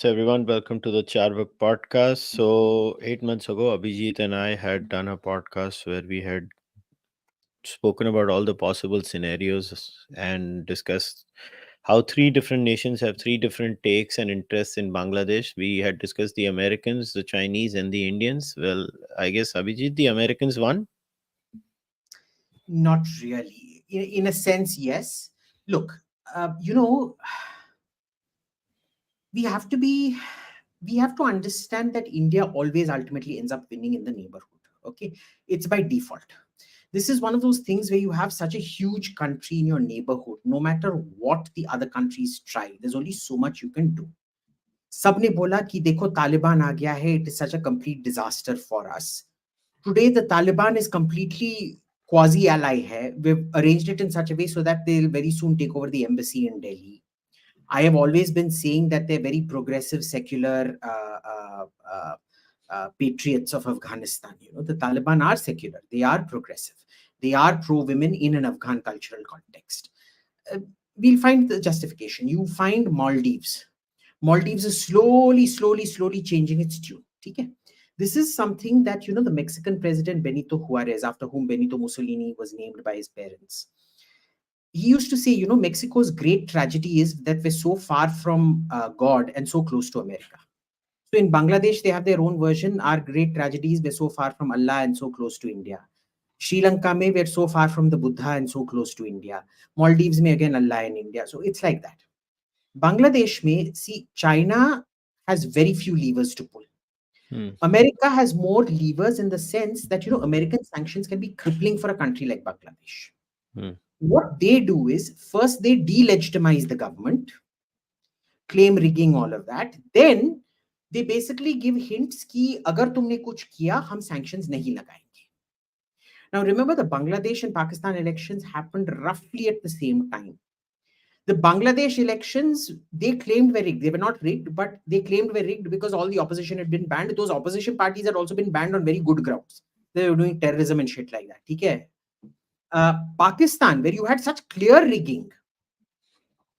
everyone. Welcome to the Cārvāka podcast. So, 8 months ago, Abhijit and I had done a podcast where we had spoken about all the possible scenarios and discussed how three different nations have three different takes and interests in Bangladesh. We had discussed the Americans, the Chinese, and the Indians. Well, I guess Abhijit, the Americans won. Not really. In a sense, yes. Look, you know, we have to be, we have to understand that India always ultimately ends up winning in the neighborhood. Okay, it's by default. This is one of those things where you have such a huge country in your neighborhood. No matter what the other countries try, there's only so much you can do. सबने बोला कि देखो तालिबान आ गया है, it is such a complete disaster for us. Today, the Taliban is completely quasi-ally hai. We've arranged it in such a way so that they'll very soon take over the embassy in Delhi. I have always been saying that they're very progressive, secular patriots of Afghanistan. You know, the Taliban are secular. They are progressive. They are pro-women in an Afghan cultural context. We'll find the justification. You find Maldives. Maldives is slowly changing its tune. Okay? This is something that, you know, the Mexican president Benito Juarez, after whom Benito Mussolini was named by his parents, he used to say, you know, Mexico's great tragedy is that we're so far from God and so close to America. So in Bangladesh, they have their own version. Our great tragedy is we're so far from Allah and so close to India. Sri Lanka, mein, we're so far from the Buddha and so close to India. Maldives, mein, again, Allah and India. So it's like that. Bangladesh, mein, see, China has very few levers to pull. America has more levers in the sense that, you know, American sanctions can be crippling for a country like Bangladesh. What they do is first they delegitimize the government, claim rigging, all of that. Then they basically give hints ki agar tumne kuch kiya, hum sanctions nahi lagayenge. Now remember, the Bangladesh and Pakistan elections happened roughly at the same time. The Bangladesh elections, they claimed were rigged. They were not rigged, but they claimed were rigged because all the opposition had been banned. Those opposition parties had also been banned on very good grounds. They were doing terrorism and shit like that. Okay? Pakistan, where you had such clear rigging,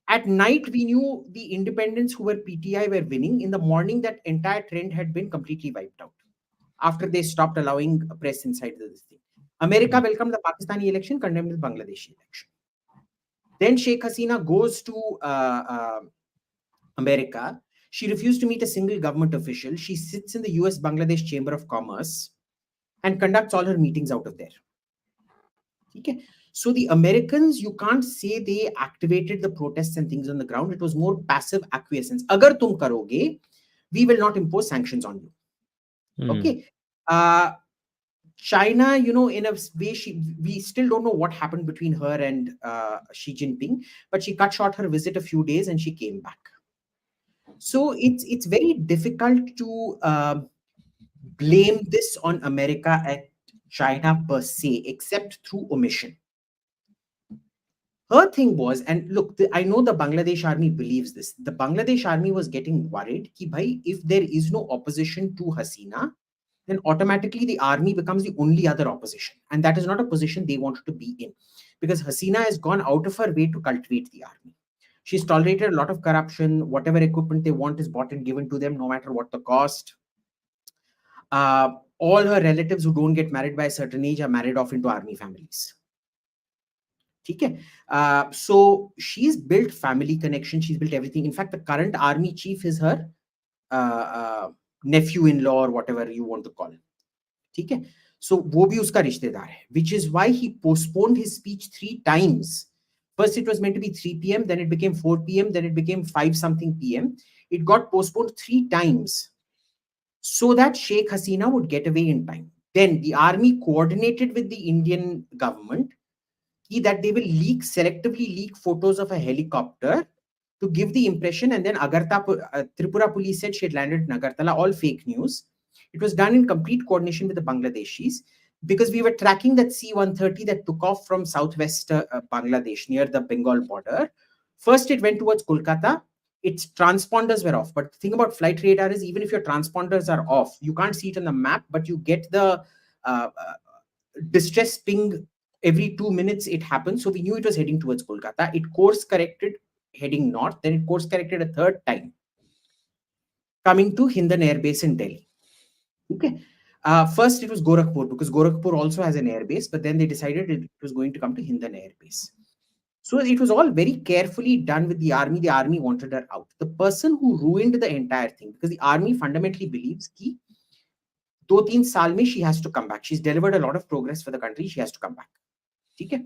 at night we knew the independents who were PTI were winning. In the morning, that entire trend had been completely wiped out after they stopped allowing press inside this thing. America welcomed the Pakistani election, condemned the Bangladeshi election. Then Sheikh Hasina goes to America. She refused to meet a single government official. She sits in the US Bangladesh Chamber of Commerce and conducts all her meetings out of there. Okay. So the Americans, you can't say they activated the protests and things on the ground. It was more passive acquiescence. Agar tum karoge, we will not impose sanctions on you. Okay. China, you know, in a way, we still don't know what happened between her and Xi Jinping, but she cut short her visit a few days and she came back. So it's very difficult to blame this on America and China per se, except through omission. Her thing was, and look, I know the Bangladesh army believes this. The Bangladesh army was getting worried ki bhai, if there is no opposition to Hasina, then automatically the army becomes the only other opposition. And that is not a position they wanted to be in, because Hasina has gone out of her way to cultivate the army. She's tolerated a lot of corruption. Whatever equipment they want is bought and given to them, no matter what the cost. All her relatives who don't get married by a certain age are married off into army families. Okay. So she's built family connection. She's built everything. In fact, the current army chief is her nephew-in-law or whatever you want to call it. Okay. So wo bhi uska rishtedar hai, which is why he postponed his speech 3 times. First, it was meant to be 3 p.m. Then it became 4 p.m. Then it became 5 something p.m. It got postponed 3 times so that Sheikh Hasina would get away in time. Then the army coordinated with the Indian government that they will selectively leak photos of a helicopter to give the impression, and then Tripura police said she had landed in Agartala, all fake news. It was done in complete coordination with the Bangladeshis, because we were tracking that C-130 that took off from southwest Bangladesh near the Bengal border. First, it went towards Kolkata. Its transponders were off. But the thing about flight radar is, even if your transponders are off, you can't see it on the map, but you get the distress ping every 2 minutes it happens. So we knew it was heading towards Kolkata. It course corrected heading north. Then it course corrected a third time. coming to Hindan Air Base in Delhi. Okay. First, it was Gorakhpur because Gorakhpur also has an air base, but then they decided it was going to come to Hindan Air Base. So it was all very carefully done with the army. The army wanted her out. The person who ruined the entire thing, because the army fundamentally believes that 2-3 years she has to come back. She's delivered a lot of progress for the country. She has to come back. Okay.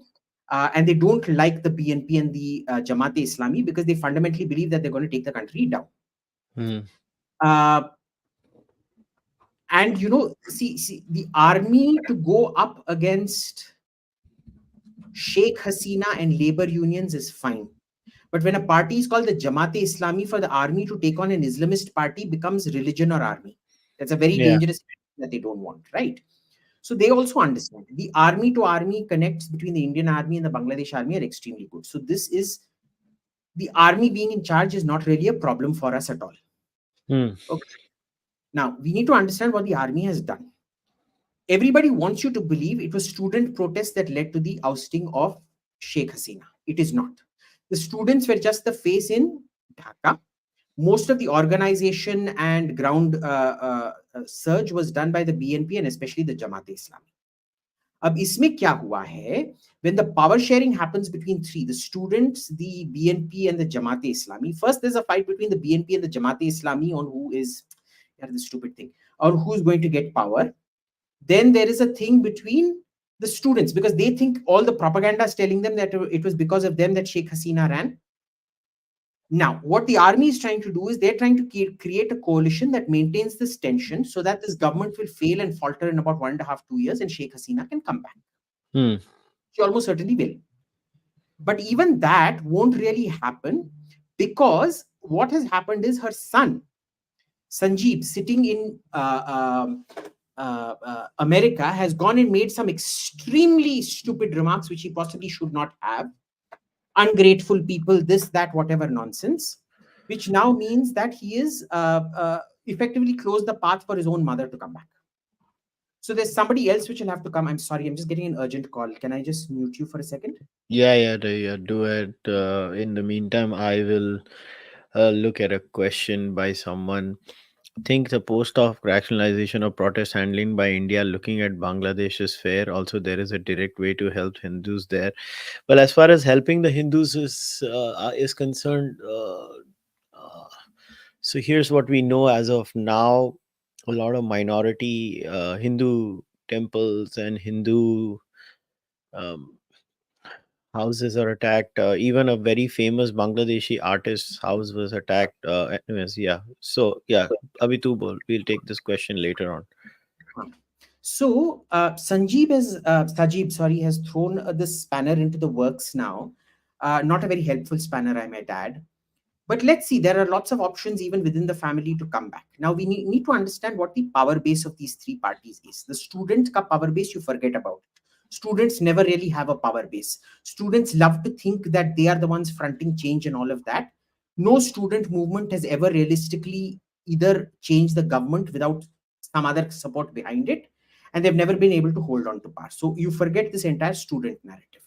And they don't like the BNP and the Jamaat-e-Islami because they fundamentally believe that they're going to take the country down. Hmm. Uh, and see the army to go up against Sheikh Hasina and labor unions is fine. But when a party is called the Jamaat-e-Islami, for the army to take on an Islamist party becomes religion or army. That's a very Yeah. dangerous that they don't want, right? So they also understand the army to army connects between the Indian army and the Bangladesh army are extremely good. So this is the army being in charge is not really a problem for us at all. Hmm. Okay. Now we need to understand what the army has done. Everybody wants you to believe it was student protests that led to the ousting of Sheikh Hasina. It is not. The students were just the face in Dhaka. Most of the organization and ground surge was done by the BNP and especially the Jamaat-e-Islami. अब इसमें क्या हुआ है, when the power sharing happens between three, the students, the BNP and the Jamaat-e-Islami, first there's a fight between the BNP and the Jamaat-e-Islami on who is, the stupid thing, or who's going to get power. Then there is a thing between the students because they think all the propaganda is telling them that it was because of them that Sheikh Hasina ran. Now, what the army is trying to do is they're trying to create a coalition that maintains this tension so that this government will fail and falter in about 1.5, 2 years and Sheikh Hasina can come back. Hmm. She almost certainly will. But even that won't really happen because what has happened is her son, Sanjeev, sitting in America, has gone and made some extremely stupid remarks which he possibly should not have. Ungrateful people, this, that, whatever nonsense, which now means that he is effectively closed the path for his own mother to come back. So there's somebody else which will have to come. I'm sorry, I'm just getting an urgent call. Can I just mute you for a second? Yeah, do it. In the meantime, I will look at a question by someone. Think the post of rationalization of protest handling by India looking at Bangladesh is fair. Also, there is a direct way to help Hindus there. Well, as far as helping the Hindus is concerned, so here's what we know as of now: a lot of minority Hindu temples and Hindu um, houses are attacked. Even a very famous Bangladeshi artist's house was attacked. Anyways, yeah. So yeah, Abhi, we'll take this question later on. So Sajib, sorry, has thrown this spanner into the works now. Not a very helpful spanner, I might add. But let's see, there are lots of options even within the family to come back. Now we need to understand what the power base of these three parties is. The student ka power base, you forget about. Students never really have a power base. Students love to think that they are the ones fronting change and all of that. No student movement has ever realistically either changed the government without some other support behind it, and they've never been able to hold on to power. So you forget this entire student narrative.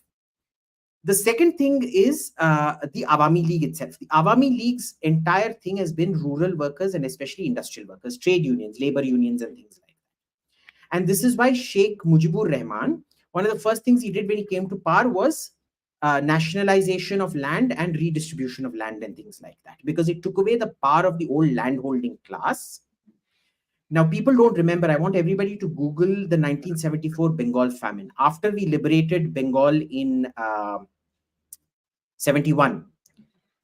The second thing is the Awami League itself. The Awami League's entire thing has been rural workers and especially industrial workers, trade unions, labor unions, and things like that. And this is why Sheikh Mujibur Rahman, one of the first things he did when he came to power was nationalization of land and redistribution of land and things like that, because it took away the power of the old landholding class. Now, people don't remember. I want everybody to Google the 1974 Bengal famine. After we liberated Bengal in 71,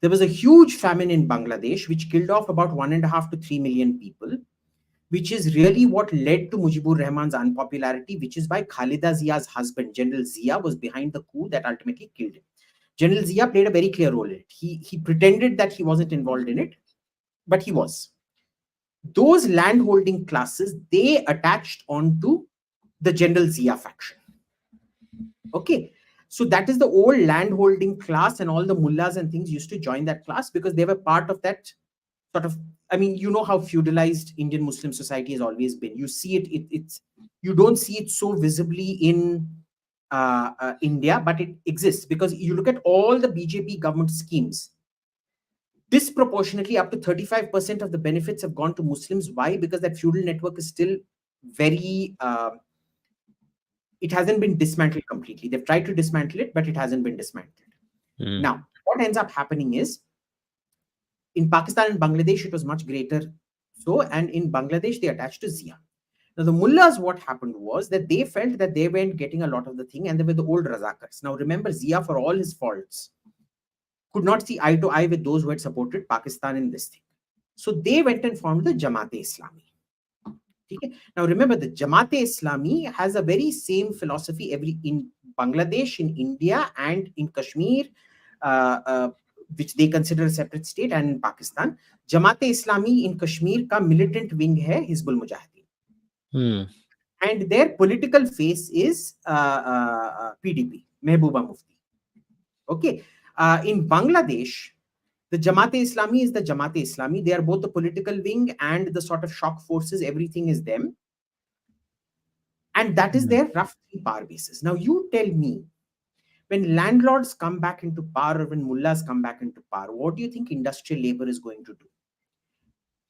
there was a huge famine in Bangladesh, which killed off about 1.5 to 3 million people, which is really what led to Mujibur Rahman's unpopularity, which is why Khalida Zia's husband, General Zia, was behind the coup that ultimately killed him. General Zia played a very clear role in it. He pretended that he wasn't involved in it, but he was. Those landholding classes, they attached onto the General Zia faction. Okay. So that is the old landholding class, and all the mullahs and things used to join that class because they were part of that sort of, I mean, you know how feudalized Indian Muslim society has always been. You see it's you don't see it so visibly in India, but it exists because you look at all the BJP government schemes. Disproportionately, up to 35% of the benefits have gone to Muslims. Why? Because that feudal network is still very, it hasn't been dismantled completely. They've tried to dismantle it, but it hasn't been dismantled. Hmm. Now, what ends up happening is, in Pakistan and Bangladesh, it was much greater. So, and in Bangladesh, they attached to Zia. Now, the mullahs, what happened was that they felt that they weren't getting a lot of the thing, and they were the old Razakars. Now, remember, Zia, for all his faults, could not see eye to eye with those who had supported Pakistan in this thing. So, they went and formed the Jamaat-e-Islami. Okay? Now, remember, the Jamaat-e-Islami has a very same philosophy in Bangladesh, in India, and in Kashmir, uh, uh, which they consider a separate state, and in Pakistan. Jamaat-e-Islami in Kashmir ka militant wing hai Hizbul Mujahideen. Hmm. And their political face is PDP, Mehbooba Mufti. Okay. In Bangladesh, the Jamaat-e-Islami is the Jamaat-e-Islami. They are both the political wing and the sort of shock forces. Everything is them. And that is Hmm. their rough power basis. Now, you tell me, when landlords come back into power or when mullahs come back into power, what do you think industrial labor is going to do?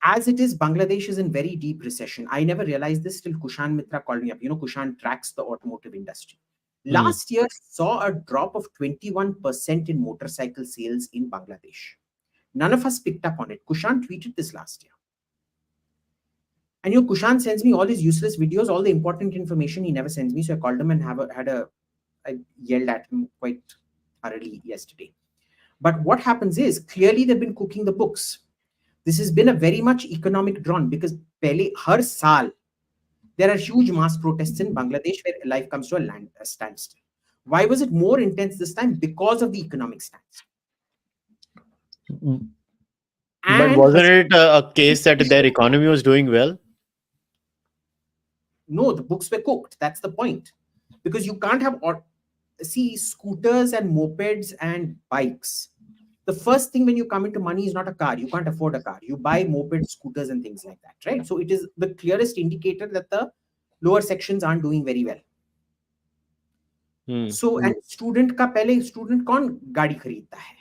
As it is, Bangladesh is in very deep recession. I never realized this till Kushalmehra called me up. You know, Kushal tracks the automotive industry. Hmm. Last year saw a drop of 21% in motorcycle sales in Bangladesh. None of us picked up on it. Kushan tweeted this last year. And you know, Kushan sends me all these useless videos, all the important information he never sends me. So I called him and I yelled at him quite thoroughly yesterday. But what happens is, clearly they've been cooking the books. This has been a very much economic drawn, because pehle har saal there are huge mass protests in Bangladesh where life comes to a standstill. Why was it more intense this time? Because of the economic stance. But And wasn't Hasina, it a case that their economy was doing well? no, the books were cooked. That's the point. Because you can't have, see, scooters and mopeds and bikes. The first thing when you come into money is not a car. You can't afford a car. You buy mopeds, scooters, and things like that, right? So it is the clearest indicator that the lower sections aren't doing very well. Hmm. So, and student का पहले student कौन गाड़ी खरीदता है?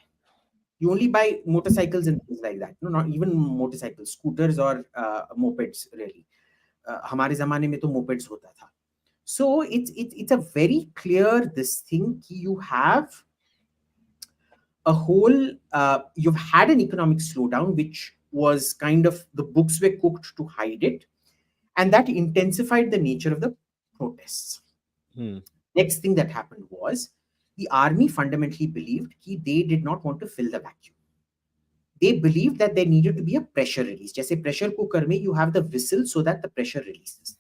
You only buy motorcycles and things like that. No, not even motorcycles, scooters or mopeds really. हमारे ज़माने में तो mopeds होता था. So it's a very clear this thing कि you have a whole you've had an economic slowdown, which was kind of, the books were cooked to hide it, and that intensified the nature of the protests. Hmm. Next thing that happened was, the army fundamentally believed that they did not want to fill the vacuum. They believed that there needed to be a pressure release. Jaise pressure cooker mein you have the whistle so that the pressure releases.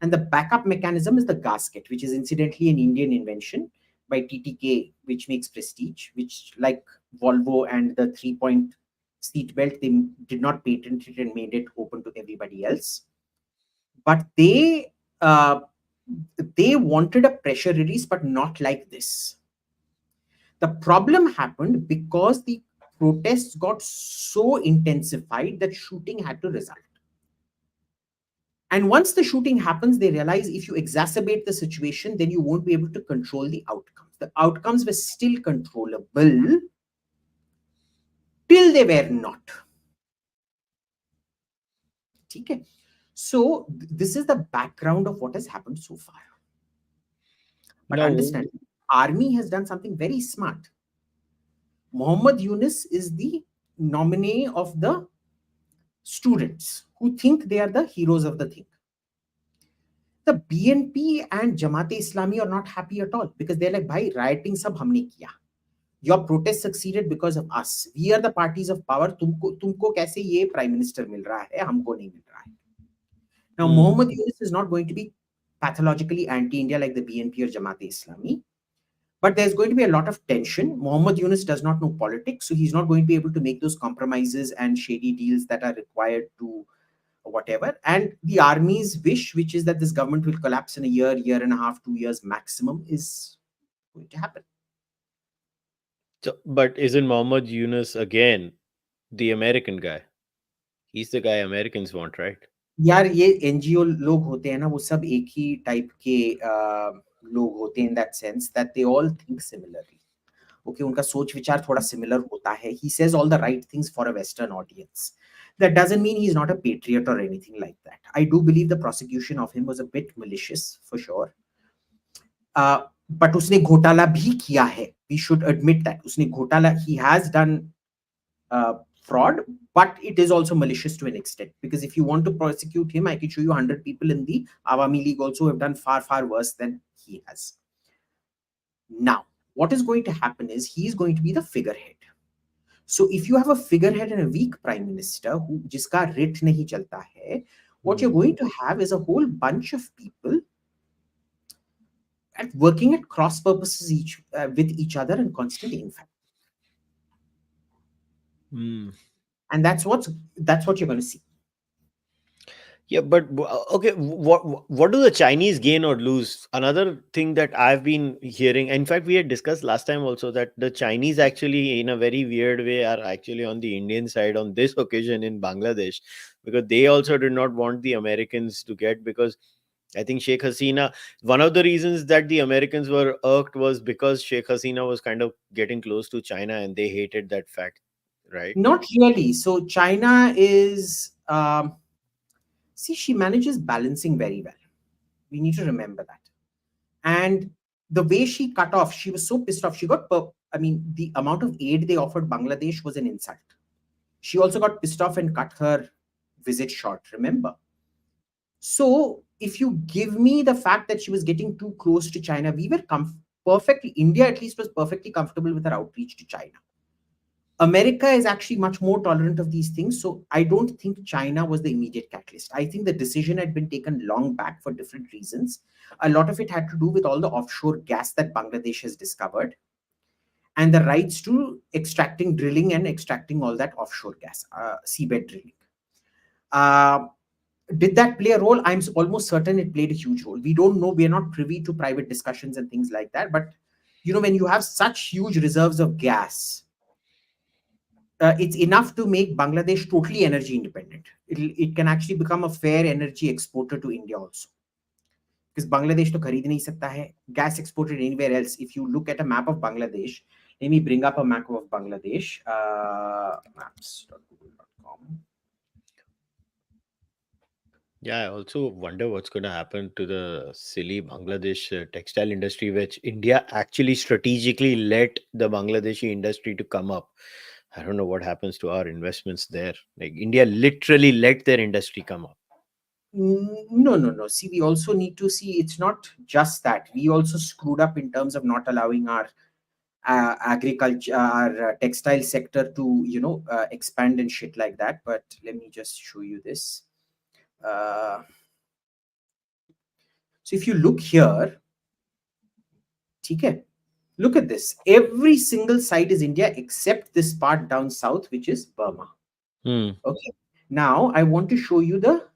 And the backup mechanism is the gasket, which is incidentally an Indian invention by TTK, which makes Prestige, which, like Volvo and the 3-point seat belt, they did not patent it and made it open to everybody else. But they wanted a pressure release, but not like this. The problem happened because the protests got so intensified that shooting had to result. And once the shooting happens, they realize if you exacerbate the situation, then you won't be able to control the outcomes. The outcomes were still controllable till they were not. Okay? So this is the background of what has happened so far. But Now, understand, army has done something very smart. Muhammad Yunus is the nominee of the students who think they are the heroes of the thing. The BNP and Jamaat-e-Islami are not happy at all, because they're like, bhai, rioting sab humne kiya. Your protest succeeded because of us. We are the parties of power. तुमको कैसे ये prime minister मिल रहा है, हमको नहीं मिल रहा है. Now, Muhammad Yunus is not going to be pathologically anti-India like the BNP or Jamaat-e-Islami. But there's going to be a lot of tension. Muhammad Yunus does not know politics, so he's not going to be able to make those compromises and shady deals that are required to whatever. And the army's wish, which is that this government will collapse in a year, year and a half, 2 years maximum, is going to happen. so, but isn't Mohammad Yunus again the American guy? He's the guy Americans want, right? यार ये NGO लोग होते हैं ना, वो सब एक ही type के लोग होते हैं, in that sense that they all think similarly. Okay, उनका सोच विचार थोड़ा similar होता है. He says all the right things for a Western audience. That doesn't mean he's not a patriot or anything like that. I do believe the prosecution of him was a bit malicious, for sure. But उसने घोटाला भी किया है. We should admit that. उसने घोटाला, he has done fraud, but it is also malicious to an extent. Because if you want to prosecute him, I can show you 100 people in the Awami League also who have done far, far worse than he has. Now, what is going to happen is he is going to be the figurehead. So if you have a figurehead and a weak prime minister who jiska writ nahi chalta hai, what you're going to have is a whole bunch of people at working at cross purposes with each other and constant infighting. And that's what you're going to see. Yeah, but okay, what do the Chinese gain or lose? Another thing that I've been hearing, in fact, we had discussed last time also, that the Chinese actually, in a very weird way, are actually on the Indian side on this occasion in Bangladesh, because they also did not want the Americans to get, because I think Sheikh Hasina, one of the reasons that the Americans were irked was because Sheikh Hasina was kind of getting close to China and they hated that fact, right? Not really. So China is, see, she manages balancing very well. We need to remember that. And the way she cut off, she was so pissed off. She got, the amount of aid they offered Bangladesh was an insult. She also got pissed off and cut her visit short, remember? So if you give me the fact that she was getting too close to China, we were perfectly, India at least was perfectly comfortable with her outreach to China. America is actually much more tolerant of these things. So I don't think China was the immediate catalyst. I think the decision had been taken long back for different reasons. A lot of it had to do with all the offshore gas that Bangladesh has discovered and the rights to drilling and extracting all that offshore gas, seabed drilling. Did that play a role? I'm almost certain it played a huge role. We don't know. We're not privy to private discussions and things like that. But, when you have such huge reserves of gas, it's enough to make Bangladesh totally energy independent. It can actually become a fair energy exporter to India also. Because Bangladesh to kharid nahi sakta hai. Gas exported anywhere else. If you look at a map of Bangladesh, let me bring up a map of Bangladesh. Maps.google.com. Yeah, I also wonder what's going to happen to the silly Bangladesh textile industry, which India actually strategically let the Bangladeshi industry to come up. I don't know what happens to our investments there. Like, India literally let their industry come up. No. See, we also need to see, it's not just that. We also screwed up in terms of not allowing our agriculture, our textile sector to, expand and shit like that. But let me just show you this. So if you look here, okay, look at this. Every single side is India except this part down south, which is Burma. Okay. Now I want to show you the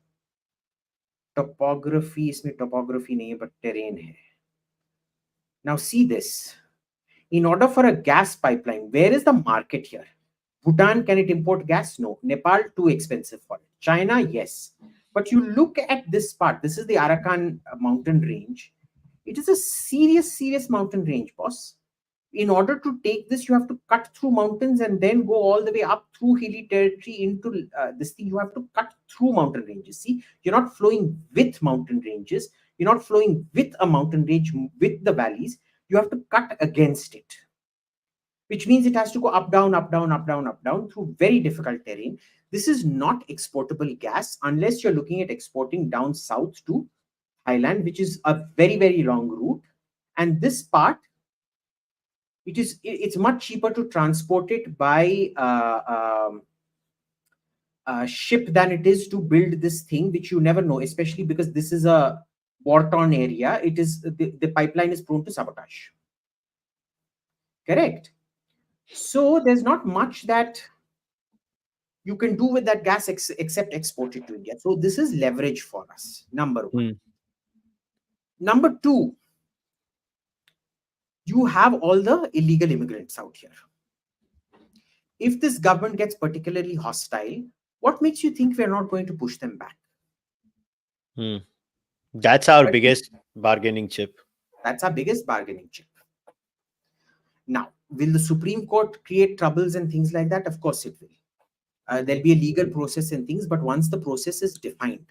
topography. Isme topography nahi hai, but terrain hai. Now see this. In order for a gas pipeline, where is the market here? Bhutan, can it import gas? No. Nepal, too expensive for it. China, yes. But you look at this part. This is the Arakan mountain range. It is a serious mountain range, boss. In order to take this, you have to cut through mountains and then go all the way up through hilly territory into this thing. You have to cut through mountain ranges. See, you're not flowing with mountain ranges. You're not flowing with a mountain range with the valleys. You have to cut against it, which means it has to go up, down, up, down, up, down, up, down through very difficult terrain. This is not exportable gas unless you're looking at exporting down south to Thailand, which is a very long route. And this part, it's much cheaper to transport it by ship than it is to build this thing, which you never know, especially because this is a war-torn area. It is the pipeline is prone to sabotage. Correct. So there's not much that you can do with that gas except export it to India. So this is leverage for us, number one. Number two, you have all the illegal immigrants out here. If this government gets particularly hostile, what makes you think we're not going to push them back? That's our biggest bargaining chip. That's our biggest bargaining chip. Now, Will the Supreme Court create troubles and things like that? Of course it will. There'll be a legal process and things, but once the process is defined,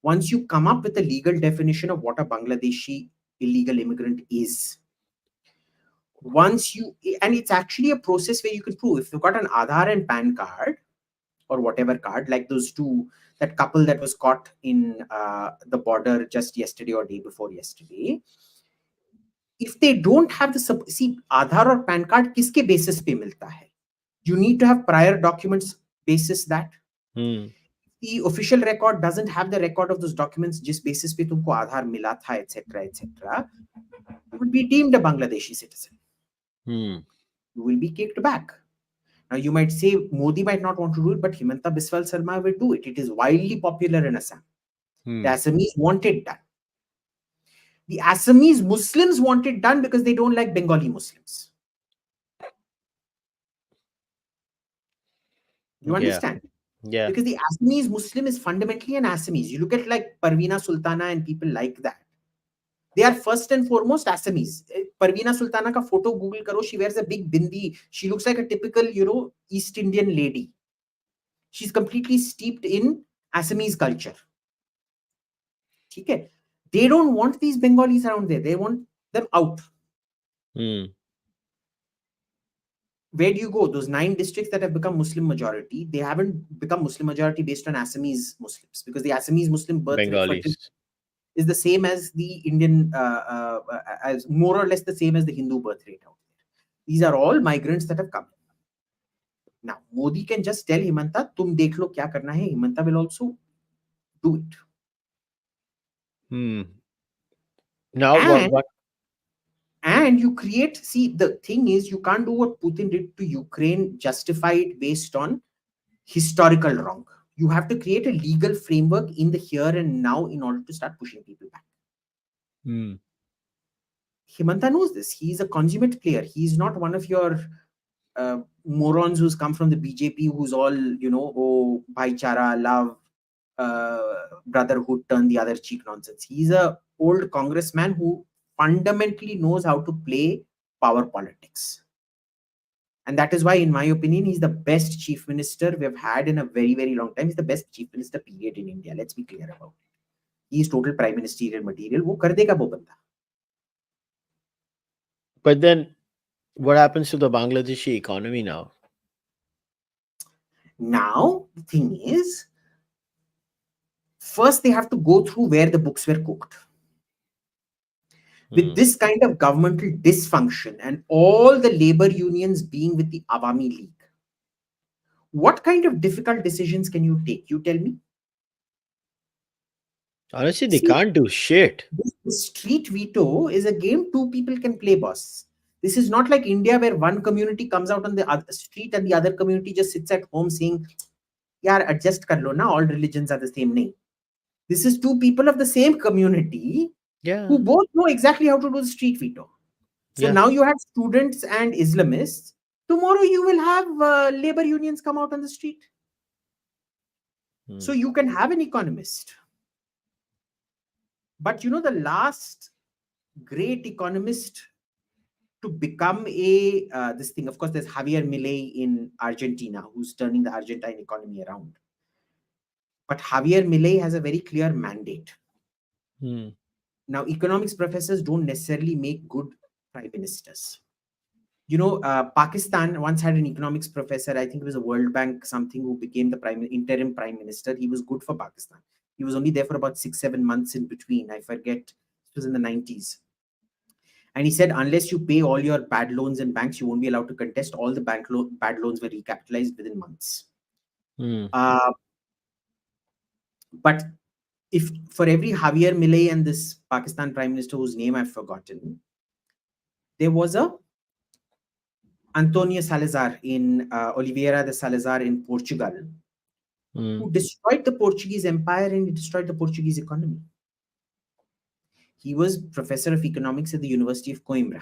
once you come up with a legal definition of what a Bangladeshi illegal immigrant is, once you, and it's actually a process where you can prove if you've got an Aadhaar and PAN card or whatever card, like those two, that couple that was caught in the border just yesterday or day before yesterday, if they don't have the see, Aadhaar or PAN card kiske basis pe milta hai? You need to have prior documents basis that. The official record doesn't have the record of those documents jis basis pe tumko Aadhaar mila tha, etc., etc. You will be deemed a Bangladeshi citizen. You will be kicked back. Now you might say Modi might not want to do it, but Himanta Biswal Sarma will do it. It is wildly popular in Assam. The Assamese want it done. The Assamese Muslims want it done because they don't like Bengali Muslims. You understand? Yeah. Because the Assamese Muslim is fundamentally an Assamese. You look at like Parveena Sultana and people like that. They are first and foremost Assamese. Parveena Sultana ka photo Google karo, she wears a big bindi. She looks like a typical, East Indian lady. She's completely steeped in Assamese culture. Okay? They don't want these Bengalis around there. They want them out. Where do you go? Those 9 districts that have become Muslim majority, they haven't become Muslim majority based on Assamese Muslims, because the Assamese Muslim birth rate is the same as the Indian, as more or less the same as the Hindu birth rate out there. These are all migrants that have come. Now, Modi can just tell Himanta, tum dekh lo kya karna hai. Himanta will also do it. Now, what? And you create, see, the thing is, you can't do what Putin did to Ukraine, justified based on historical wrong. You have to create a legal framework in the here and now in order to start pushing people back. Himanta knows this. He's a consummate player. He's not one of your morons who's come from the BJP, who's all, oh, bhaichara, love, brotherhood, turn the other cheek nonsense. He's a old congressman who fundamentally knows how to play power politics. And that is why, in my opinion, he's the best chief minister we've had in a very, very long time. He's the best chief minister, period, in India. Let's be clear about it. He's total prime ministerial material. Wo kar dega wo banda. But then, what happens to the Bangladeshi economy now? Now, the thing is, first they have to go through where the books were cooked. With this kind of governmental dysfunction and all the labor unions being with the Awami League, what kind of difficult decisions can you take? You tell me. Honestly, they can't do shit. This street veto is a game 2 people can play, boss. This is not like India, where one community comes out on the other street and the other community just sits at home saying, yaar, adjust kar lo na, all religions are the same. Nahi. This is 2 people of the same community who both know exactly how to do the street veto. So now you have students and Islamists. Tomorrow you will have labor unions come out on the street. So you can have an economist. But the last great economist to become this thing, of course, there's Javier Milei in Argentina, who's turning the Argentine economy around. But Javier Milei has a very clear mandate. Now, economics professors don't necessarily make good prime ministers. Pakistan once had an economics professor, I think it was a World Bank something, who became the interim prime minister. He was good for Pakistan. He was only there for about 6-7 months in between. I forget. It was in the 90s. And he said, unless you pay all your bad loans in banks, you won't be allowed to contest. All the bad loans were recapitalized within months. But if for every Javier Milei and this Pakistan prime minister whose name I've forgotten, there was a Antonio Salazar in Oliveira de Salazar in Portugal, who destroyed the Portuguese empire and he destroyed the Portuguese economy. He was professor of economics at the University of Coimbra.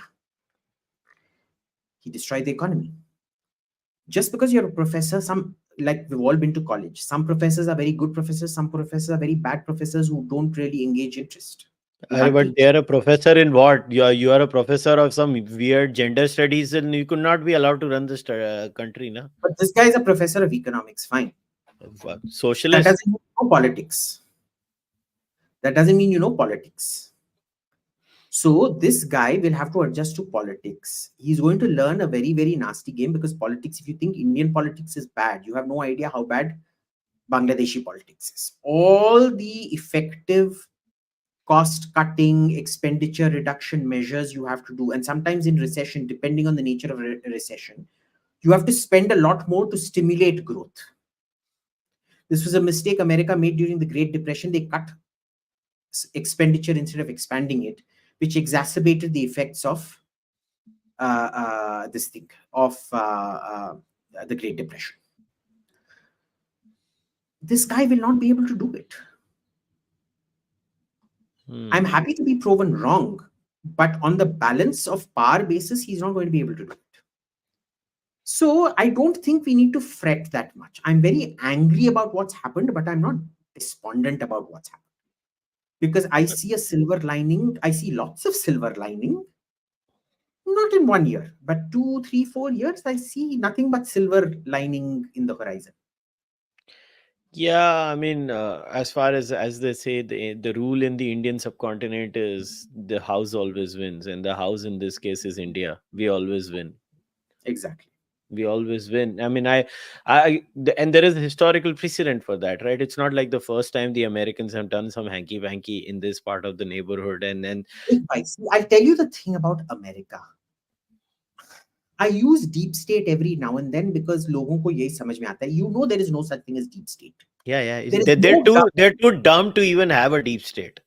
He destroyed the economy. Just because you're a professor, we've all been to college. Some professors are very good professors. Some professors are very bad professors who don't really engage interest. You Arey, can't but they teach. are a professor in what? You are a professor of some weird gender studies, and you could not be allowed to run this country, na? But this guy is a professor of economics. Fine. That Socialist. doesn't mean you know politics. That doesn't mean you know politics. So this guy will have to adjust to politics. He's going to learn a very, very nasty game because politics, if you think Indian politics is bad, you have no idea how bad Bangladeshi politics is. All the effective cost cutting, expenditure reduction measures you have to do, and sometimes in recession, depending on the nature of a recession, you have to spend a lot more to stimulate growth. This was a mistake America made during the Great Depression. They cut expenditure instead of expanding it, which exacerbated the effects of this thing of the Great Depression. This guy will not be able to do it. I'm Hmm. happy to be proven wrong, but on the balance of power basis, he's not going to be able to do it. So I don't think we need to fret that much. I'm very angry about what's happened, but I'm not despondent about what's happened because I see a silver lining. I see lots of silver lining. Not in 1 year, but 2, 3, 4 years. I see nothing but silver lining in the horizon. Yeah, I mean, as far as they say, the rule in the Indian subcontinent is the house always wins, and the house in this case is India. We always win. Exactly. We always win. I mean, and there is a historical precedent for that, right? It's not like the first time the Americans have done some hanky panky in this part of the neighborhood, and then See, I'll tell you the thing about America. I use deep state every now and then because लोगों को यही समझ में आता है. You know there is no such thing as deep state. yeah, yeah, There is they're no too government. they're too dumb to even have a deep state.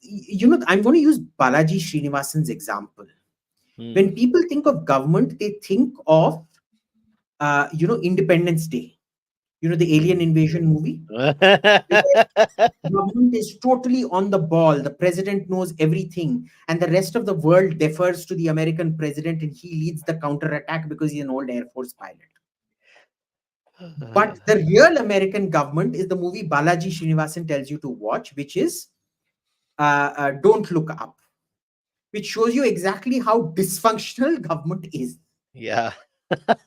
You know, I'm going to use Balaji Srinivasan's example. Hmm. When people think of government, they think of, Independence Day. You know, the alien invasion movie? Government is totally on the ball. The president knows everything, and the rest of the world defers to the American president, and he leads the counterattack because he's an old Air Force pilot. But the real American government is the movie Balaji Srinivasan tells you to watch, which is Don't Look Up, which shows you exactly how dysfunctional government is. Yeah.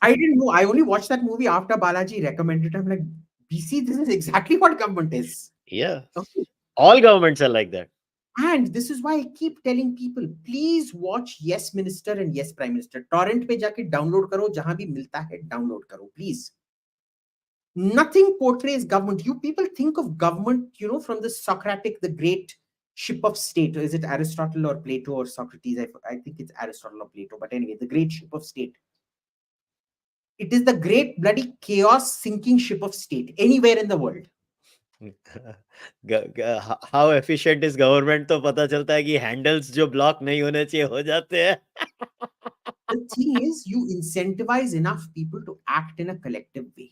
I didn't know. I only watched that movie after Balaji recommended it. I'm like, BC, this is exactly what government is. Yeah. Okay. All governments are like that. And this is why I keep telling people, please watch Yes Minister and Yes Prime Minister. Torrent पे जाके download करो, जहां भी मिलता है download करो, please. Nothing portrays government. You people think of government, from the Socratic, the great ship of state. Is it Aristotle or Plato or Socrates? I think it's Aristotle or Plato. But anyway, the great ship of state. It is the great bloody chaos sinking ship of state anywhere in the world. How efficient is government तो पता चलता है कि handles जो block नहीं होने चाहिए हो जाते हैं. The thing is, you incentivize enough people to act in a collective way.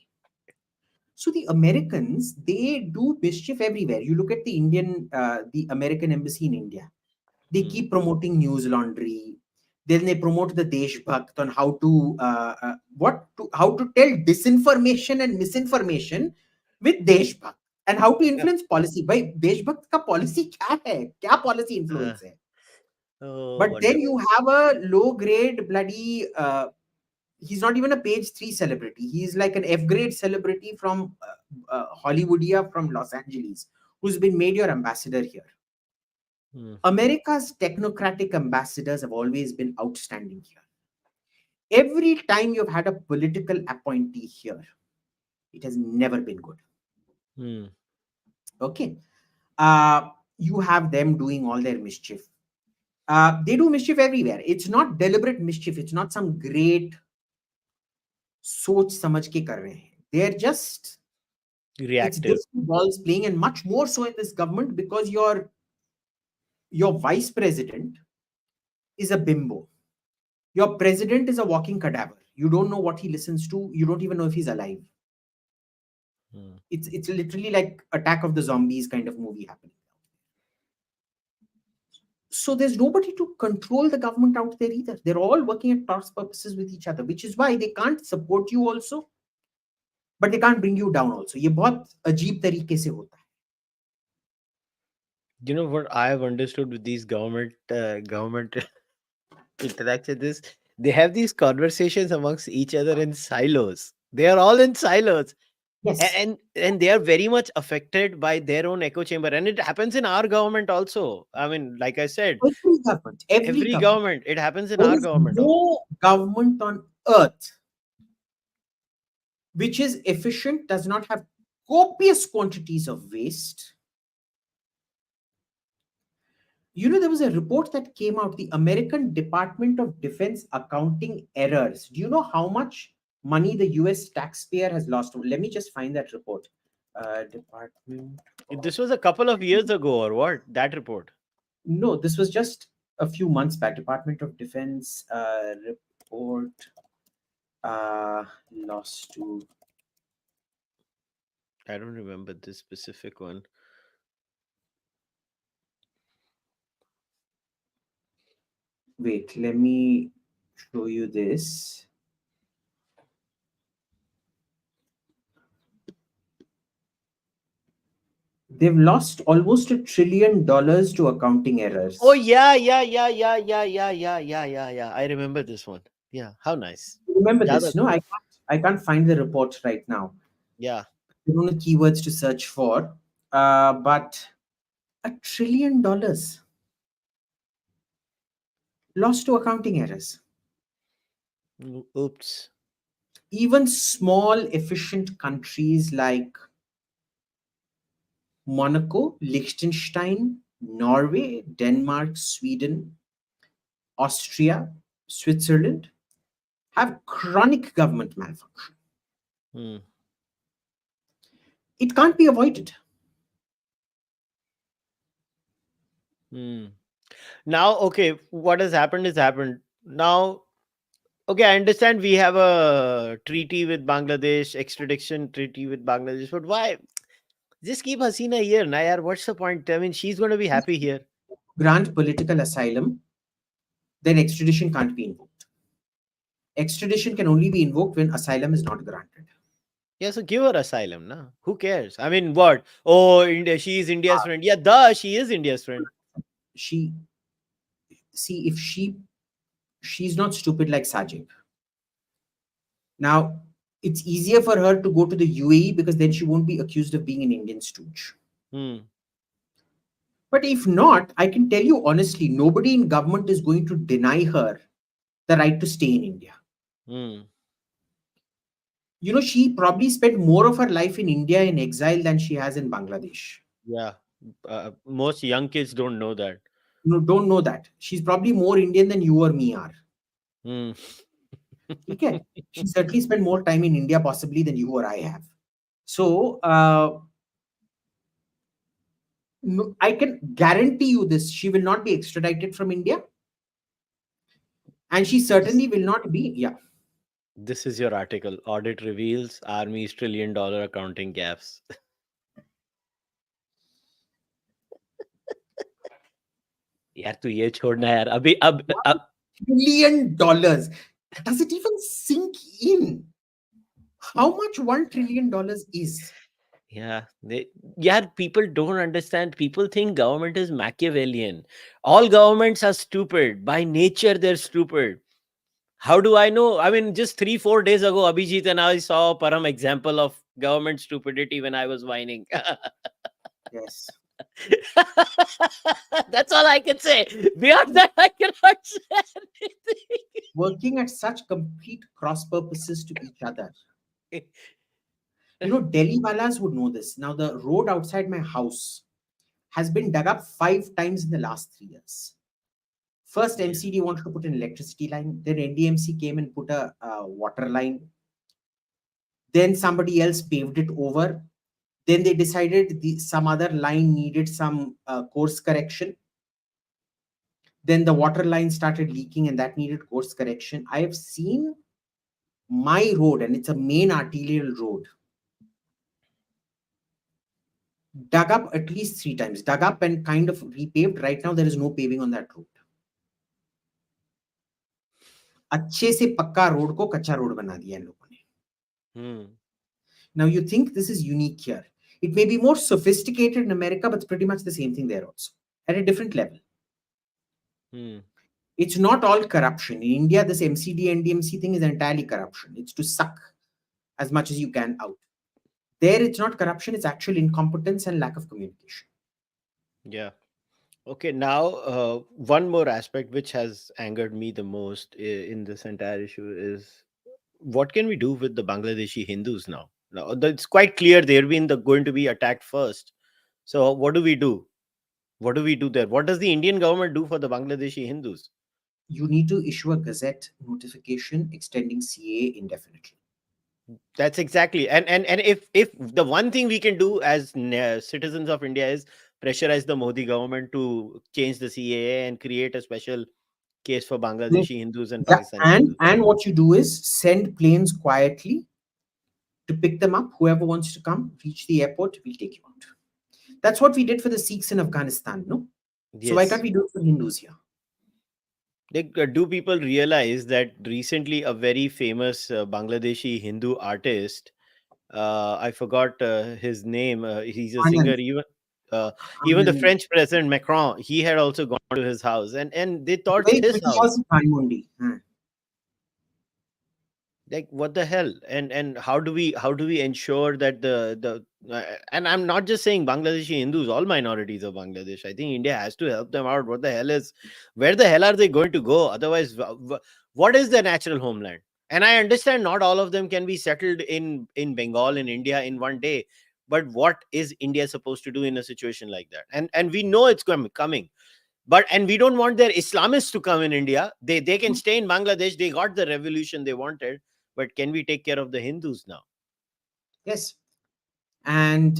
So the Americans, they do mischief everywhere. You look at the American embassy in India. They keep promoting news laundry. Then they promote the Deshbhakt on how to tell disinformation and misinformation with Deshbhakt and how to influence policy. By Deshbhakt ka policy kya hai? Kya policy Uh, influence hai? oh, But then wonderful. you have a low grade bloody. He's not even a page 3 celebrity. He's like an F grade celebrity from Hollywoodia from Los Angeles, who's been made your ambassador here. America's technocratic ambassadors have always been outstanding here. Every time you've had a political appointee here, it has never been good. Okay. You have them doing all their mischief. They do mischief everywhere. It's not deliberate mischief. It's not some great सोच समझ के कर रहे हैं. They're just, it's Reactive. different balls playing, and much more so in this government because your vice president is a bimbo. Your president is a walking cadaver. You don't know what he listens to. You don't even know if he's alive. It's literally like Attack of the Zombies kind of movie happening. So there's nobody to control the government out there either. They're all working at cross purposes with each other, which is why they can't support you also, but they can't bring you down also. ये बहुत अजीब तरीके से होता है. You know what I have understood with these government interaction is they have these conversations amongst each other in silos. They are all in silos. Yes, And they are very much affected by their own echo chamber, and it happens in our government also. I mean, like I said, every every government. government, it happens in There our is government also. no government on earth which is efficient, does not have copious quantities of waste. You know, there was a report that came out, the American Department of Defense accounting errors. Do you know how much money the US taxpayer has lost? Let me just find that report. Department of. This was a couple of years ago, or what? That report. No, this was just a few months back. Department of Defense report lost to. I don't remember this specific one. Wait, let me show you this. They've lost almost $1 trillion to accounting Oh errors. yeah, yeah, yeah, yeah, yeah, yeah, yeah, yeah, yeah, yeah. I remember this one. Yeah, how nice. Remember Yeah, this? No, I can't find the report right now. yeah. I don't know keywords to search for. But $1 trillion lost to accounting errors. Oops. Even small, efficient countries like Monaco, Liechtenstein, Norway, Denmark, Sweden, Austria, Switzerland have chronic government malfunction. Hmm. It can't be avoided. Hmm. Now, okay, what has happened is happened. Now, okay, I understand we have a treaty with Bangladesh, extradition treaty with Bangladesh, but why? Just keep Hasina here, Nayar. What's the point? I mean, she's going to be happy here. Grant political asylum, then extradition can't be invoked. Extradition can only be invoked when asylum is not granted. Yeah, so give her asylum, na? Who cares? I mean, what? Oh, India, she is India's friend. Yeah, duh, she is India's friend. She see if she's not stupid like Sajib. Now it's easier for her to go to the UAE because then she won't be accused of being an Indian stooge. Hmm. But if not, I can tell you honestly, nobody in government is going to deny her the right to stay in India. Hmm. You know, she probably spent more of her life in India in exile than she has in Bangladesh. Yeah. Most young kids don't know that. You don't know that. She's probably more Indian than you or me are. Hmm. Okay? She certainly spent more time in India possibly than you or I have. So, no, I can guarantee you this: she will not be extradited from India, and she this, certainly will not be. Yeah, this is your article. Audit reveals Army's $1 trillion accounting gaps. यार तू ये छोड़ना यार अभी अब $1 trillion. Does it even sink in? How much $1 trillion is? yeah, yeah, people don't understand. People think government is Machiavellian. All governments are stupid. By nature, they're stupid. How do I know? I mean, just 3, 4 days ago, Abhijit and I saw a param example of government stupidity when I was whining. Yes. That's all I can say. Beyond that, I cannot say anything. Working at such complete cross purposes to each other. You know, Delhi walas would know this. Now, the road outside my house has been dug up 5 times in the last 3 years. First, Yeah. MCD wanted to put an electricity line. Then NDMC came and put a water line. Then somebody else paved it over. Then they decided some other line needed some course correction. Then the water line started leaking and that needed course correction. I have seen my road, and it's a main arterial road, dug up at least 3 times, dug up and kind of repaved. Right now, there is no paving on that road. अच्छे से पक्का road को कच्चा road बना दिया इन लोगों ने. Hmm. Now you think this is unique here. It may be more sophisticated in America, but it's pretty much the same thing there also, at a different level. Hmm. It's not all corruption. In India, this MCD and DMC thing is entirely corruption. It's to suck as much as you can out. There, it's not corruption, it's actual incompetence and lack of communication. Yeah. Okay, now one more aspect which has angered me the most in this entire issue is what can we do with the Bangladeshi Hindus now? Now it's quite clear they're going to be attacked first. So what do we do? What do we do there? What does the Indian government do for the Bangladeshi Hindus? You need to issue a gazette notification extending CA indefinitely. That's exactly, and if the one thing we can do as citizens of India is pressurize the Modi government to change the CAA and create a special case for Yes. Bangladeshi Hindus and Yeah, Pakistani Hindus. and what you do is send planes quietly to pick them up. Whoever wants to come, reach the airport, we'll take you out. That's what we did for the Sikhs in Afghanistan, no? So why can't Yes. we do it for Hindus here? Like, do people realize that recently a very famous Bangladeshi Hindu artist, I forgot his name. He's a singer. Anand, Uh, even the Anand. French president Macron, he had also gone to his house, and they It's a torched very his pretty house house. in Dhanmondi. Like, what the hell? And how do we ensure that and I'm not just saying Bangladeshi Hindus, all minorities of Bangladesh, I think India has to help them out. What the hell is Where the hell are they going to go otherwise? What is their natural homeland? And I understand not all of them can be settled in Bengal, in India, in one day, but what is India supposed to do in a situation like that? And we know it's coming, but and we don't want their Islamists to come in India. They can stay in Bangladesh. They got the revolution they wanted, but can we take care of the Hindus now? Yes. And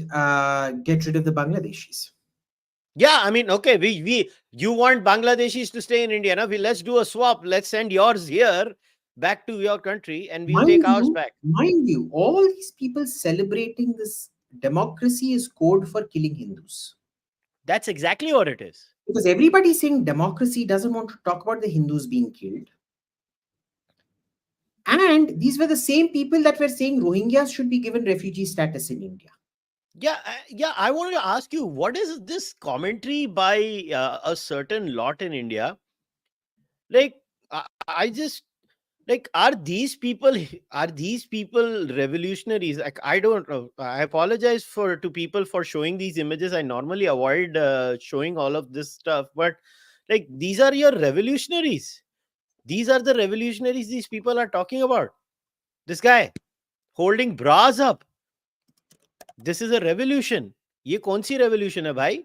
get rid of the Bangladeshis. Yeah, I mean, okay, we you want Bangladeshis to stay in India now? Let's do a swap. Let's send yours here back to your country, and we'll take ours back. Mind you, all these people celebrating this democracy is code for killing Hindus. That's exactly what it is. Because everybody saying democracy doesn't want to talk about the Hindus being killed. And these were the same people that were saying Rohingyas should be given refugee status in India. Yeah, yeah. I wanted to ask you, what is this commentary by a certain lot in India? Like, I just like, are these people revolutionaries? Like, I don't know. I apologize for to people for showing these images. I normally avoid showing all of this stuff, but like, these are your revolutionaries. These are the revolutionaries these people are talking about. This guy holding bras up. This is a revolution. ये कौन सी revolution है भाई?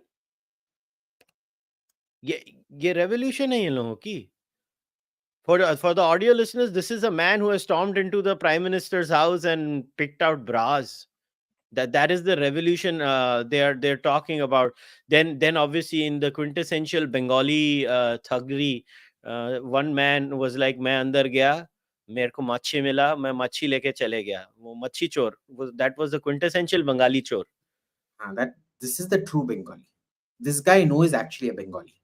ये ये revolution है इन लोगों की. For the audio listeners, this is a man who has stormed into the Prime Minister's house and picked out bras. That is the revolution they're talking about. Then obviously in the quintessential Bengali thuggery, one man was like, मैं अंदर गया, मेरे को मच्छी मिला, मैं मच्छी लेके चले गया. वो मच्छी चोर. That was the quintessential Bengali chor. That this is the true Bengali. This guy knows actually a Bengali.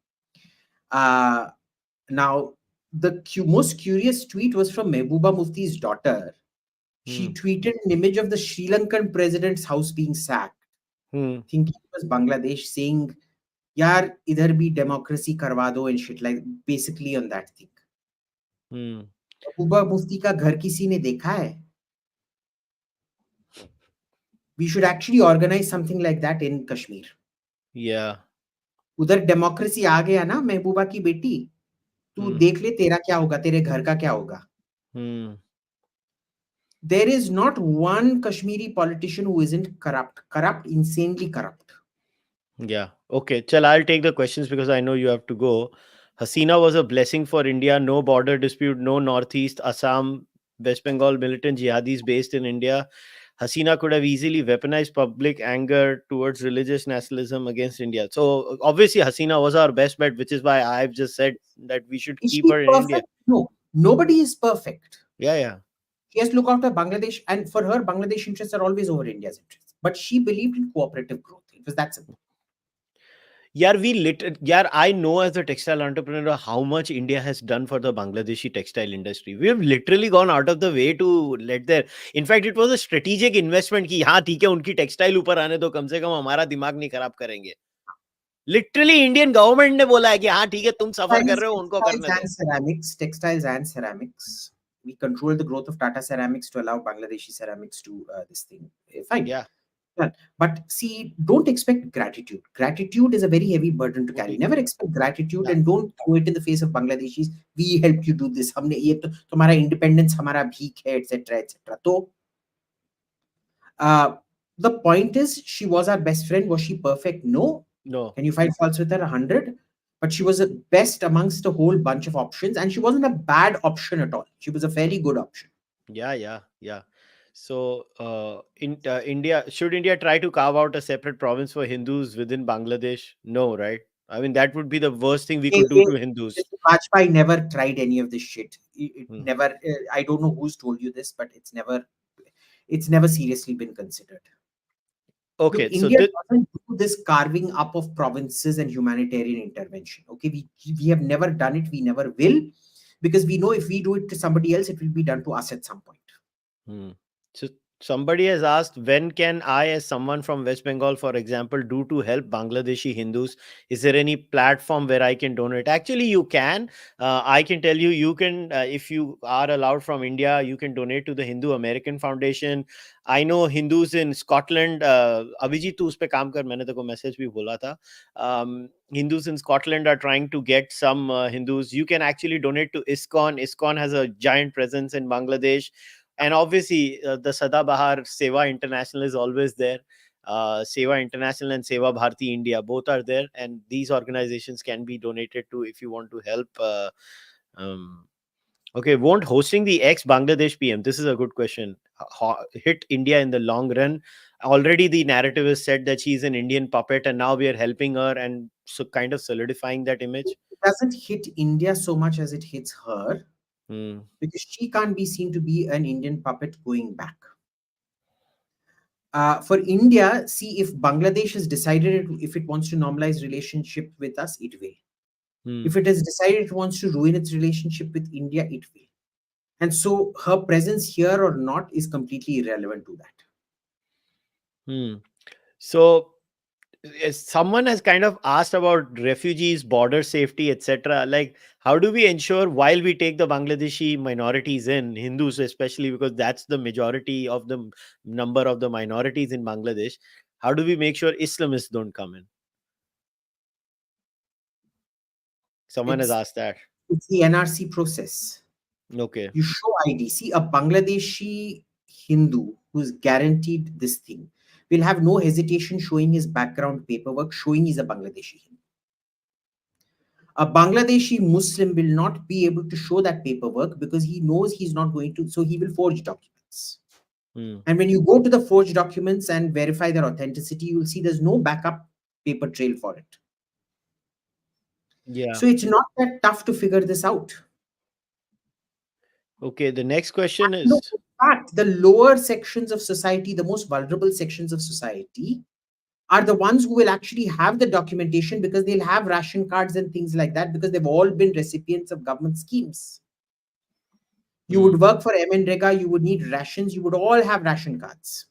Now, the most curious tweet was from Mehbooba Mufti's daughter. She tweeted an image of the Sri Lankan president's house being sacked, thinking it was Bangladesh, saying, "Yaar, idhar bhi democracy karwa do," and shit, like basically on that thing. Mehbooba Mufti ka ghar kisi ne dekha hai? We should actually organize something like that in Kashmir. Yeah. उधर democracy आ गया ना महबूबा की बेटी, तू देख ले तेरा क्या होगा, तेरे घर का क्या होगा. There is not one Kashmiri politician who isn't corrupt, insanely corrupt. Yeah. Okay. Chal, I'll take the questions because I know you have to go. Hasina was a blessing for India. No border dispute, no Northeast, Assam, West Bengal militant jihadis based in India. Hasina could have easily weaponized public anger towards religious nationalism against India. So obviously Hasina was our best bet, which is why I've just said that we should Is keep she her in India. perfect? No, nobody is perfect. Yeah. She has to look after Bangladesh, and for her, Bangladesh interests are always over India's interests. But she believed in cooperative growth. It was that simple. यार, I know as a textile entrepreneur how much India has done for the Bangladeshi textile industry. We have literally gone out of the way to let their. In fact, it was a strategic investment कि हाँ ठीक है उनकी textile ऊपर आने दो, कम से कम हमारा दिमाग नहीं खराब करेंगे. लिटरली इंडियन गवर्नमेंट ने बोला है कि हाँ ठीक है तुम सफर कर रहे हो, उनको करने दो. Textiles and ceramics. We control the growth of Tata Ceramics to allow Bangladeshi ceramics to this thing. Fine. Yeah. Yeah. But see, don't expect gratitude. Gratitude is a very heavy burden to carry. Never expect gratitude and don't throw it in the face of Bangladeshis. We helped you do this. हमने ये तो तुम्हारा independence हमारा भीख है, etc. etc. तो the point is, she was our best friend. Was she perfect? No. No. Can you find faults with her? 100. But she was the best amongst a whole bunch of options, and she wasn't a bad option at all. She was a fairly good option. Yeah. So, should India try to carve out a separate province for Hindus within Bangladesh? No, right? I mean, that would be the worst thing we could do to Hindus. Vajpayee never tried any of this shit. It Hmm. never. I don't know who's told you this, but it's never seriously been considered. Okay, Look, so India doesn't do this carving up of provinces and humanitarian intervention. Okay, we have never done it. We never will, because we know if we do it to somebody else, it will be done to us at some point. So somebody has asked, when can I, as someone from West Bengal, for example, do to help Bangladeshi Hindus? Is there any platform where I can donate? Actually, you can. I can tell you, you can, if you are allowed from India, you can donate to the Hindu American Foundation. I know Hindus in Scotland. Abhijit, tu us pe kaam kar. मैंने तेको message भी बोला था. Hindus in Scotland are trying to get some Hindus. You can actually donate to ISKCON. ISKCON has a giant presence in Bangladesh. And obviously, the Sadabahar Seva International is always there. Seva International and Seva Bharati India, both are there. And these organizations can be donated to if you want to help. Okay, won't hosting the ex-Bangladesh PM, this is a good question, hit India in the long run? Already the narrative is said that she's an Indian puppet and now we are helping her and so kind of solidifying that image. It doesn't hit India so much as it hits her. Because she can't be seen to be an Indian puppet going back. For India, see, if Bangladesh has decided if it wants to normalize relationship with us, it will. If it has decided it wants to ruin its relationship with India, it will. And so her presence here or not is completely irrelevant to that. So someone has kind of asked about refugees, border safety, etc. Like, how do we ensure while we take the Bangladeshi minorities in, Hindus especially, because that's the majority of the number of the minorities in Bangladesh, how do we make sure Islamists don't come in? Someone has asked that. It's the NRC process. Okay. You show ID. See, a Bangladeshi Hindu who is guaranteed this thing will have no hesitation showing his background paperwork, showing he's a Bangladeshi Hindu. A Bangladeshi Muslim will not be able to show that paperwork because he knows he's not going to, so he will forge documents. And when you go to the forged documents and verify their authenticity, you will see there's no backup paper trail for it. Yeah. So it's not that tough to figure this out. Okay, the next question is... No, in fact, the lower sections of society, the most vulnerable sections of society, are the ones who will actually have the documentation because they'll have ration cards and things like that because they've all been recipients of government schemes. You would work for MNREGA, you would need rations, you would all have ration cards.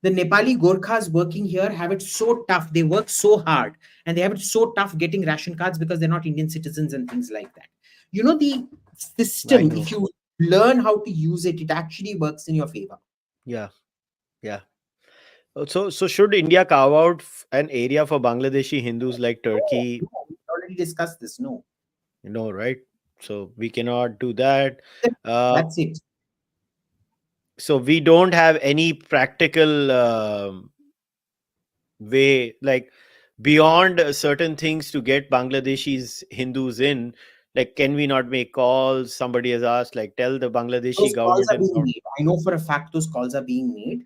The Nepali Gorkhas working here have it so tough. They work so hard and they have it so tough getting ration cards because they're not Indian citizens and things like that. You know, the system, if you learn how to use it, it actually works in your favor. Yeah. So should India carve out an area for Bangladeshi Hindus like Turkey? No, we already discussed this. No. No, right? So we cannot do that. That's it. So we don't have any practical way, like beyond certain things to get Bangladeshis Hindus in. Like, can we not make calls? Somebody has asked, like, tell the Bangladeshi government. Calls are being made. I know for a fact those calls are being made.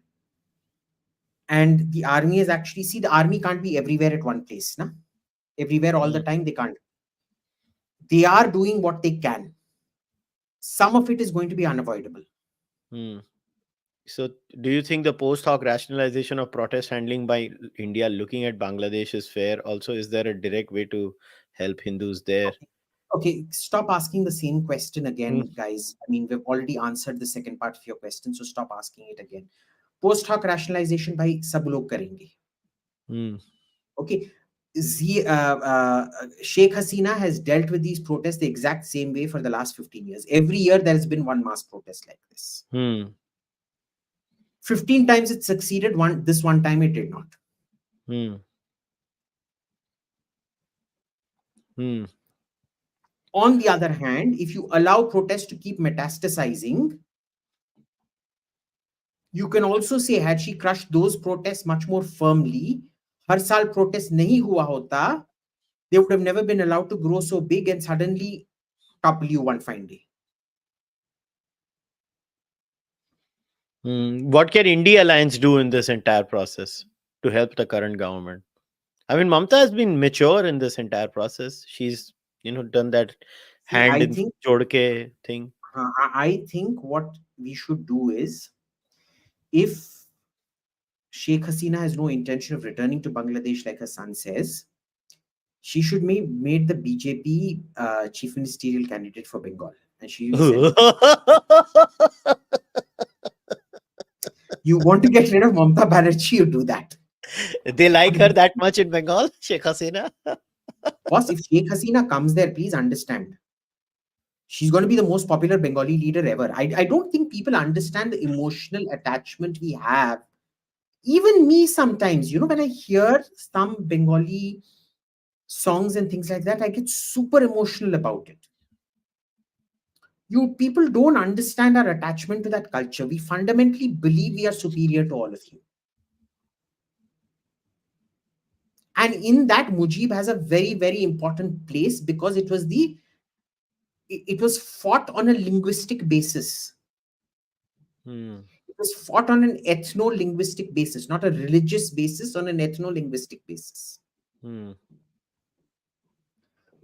And the army is actually, see, the army can't be everywhere at one place. Na? Everywhere all the time, they can't. They are doing what they can. Some of it is going to be unavoidable. So, do you think the post hoc rationalization of protest handling by India looking at Bangladesh is fair? Also, is there a direct way to help Hindus there? Okay. Okay, stop asking the same question Hmm. again, guys. I mean, we've already answered the second part of your question, so stop asking it again. Post hoc rationalization by sab log karenge. Hmm. Okay. Sheikh Hasina has dealt with these protests the exact same way for the last 15 years. Every year there has been one mass protest like this. Hmm. 15 times it succeeded, one time it did not. Hmm. Hmm. On the other hand, if you allow protests to keep metastasizing, you can also say, had she crushed those protests much more firmly, har saal protest nahi hua hota, they would have never been allowed to grow so big and suddenly topple you one fine day. Hmm. What can India Alliance do in this entire process to help the current government? I mean, Mamta has been mature in this entire process. She's, done that See, hand in jodke thing. I think what we should do is, if Sheikh Hasina has no intention of returning to Bangladesh, like her son says, she should made the BJP chief ministerial candidate for Bengal, and she will send her. You want to get rid of Mamta Banerjee, you do that. They like her that much in Bengal, Sheikh Hasina. Boss, if Sheikh Hasina comes there, please understand, she's going to be the most popular Bengali leader ever. I don't think people understand the emotional attachment we have. Even me sometimes, when I hear some Bengali songs and things like that, I get super emotional about it. You people don't understand our attachment to that culture. We fundamentally believe we are superior to all of you. And in that, Mujib has a very, very important place because it was fought on a linguistic basis. Hmm. It was fought on an ethno-linguistic basis, not a religious basis, on an ethno-linguistic basis. Hmm.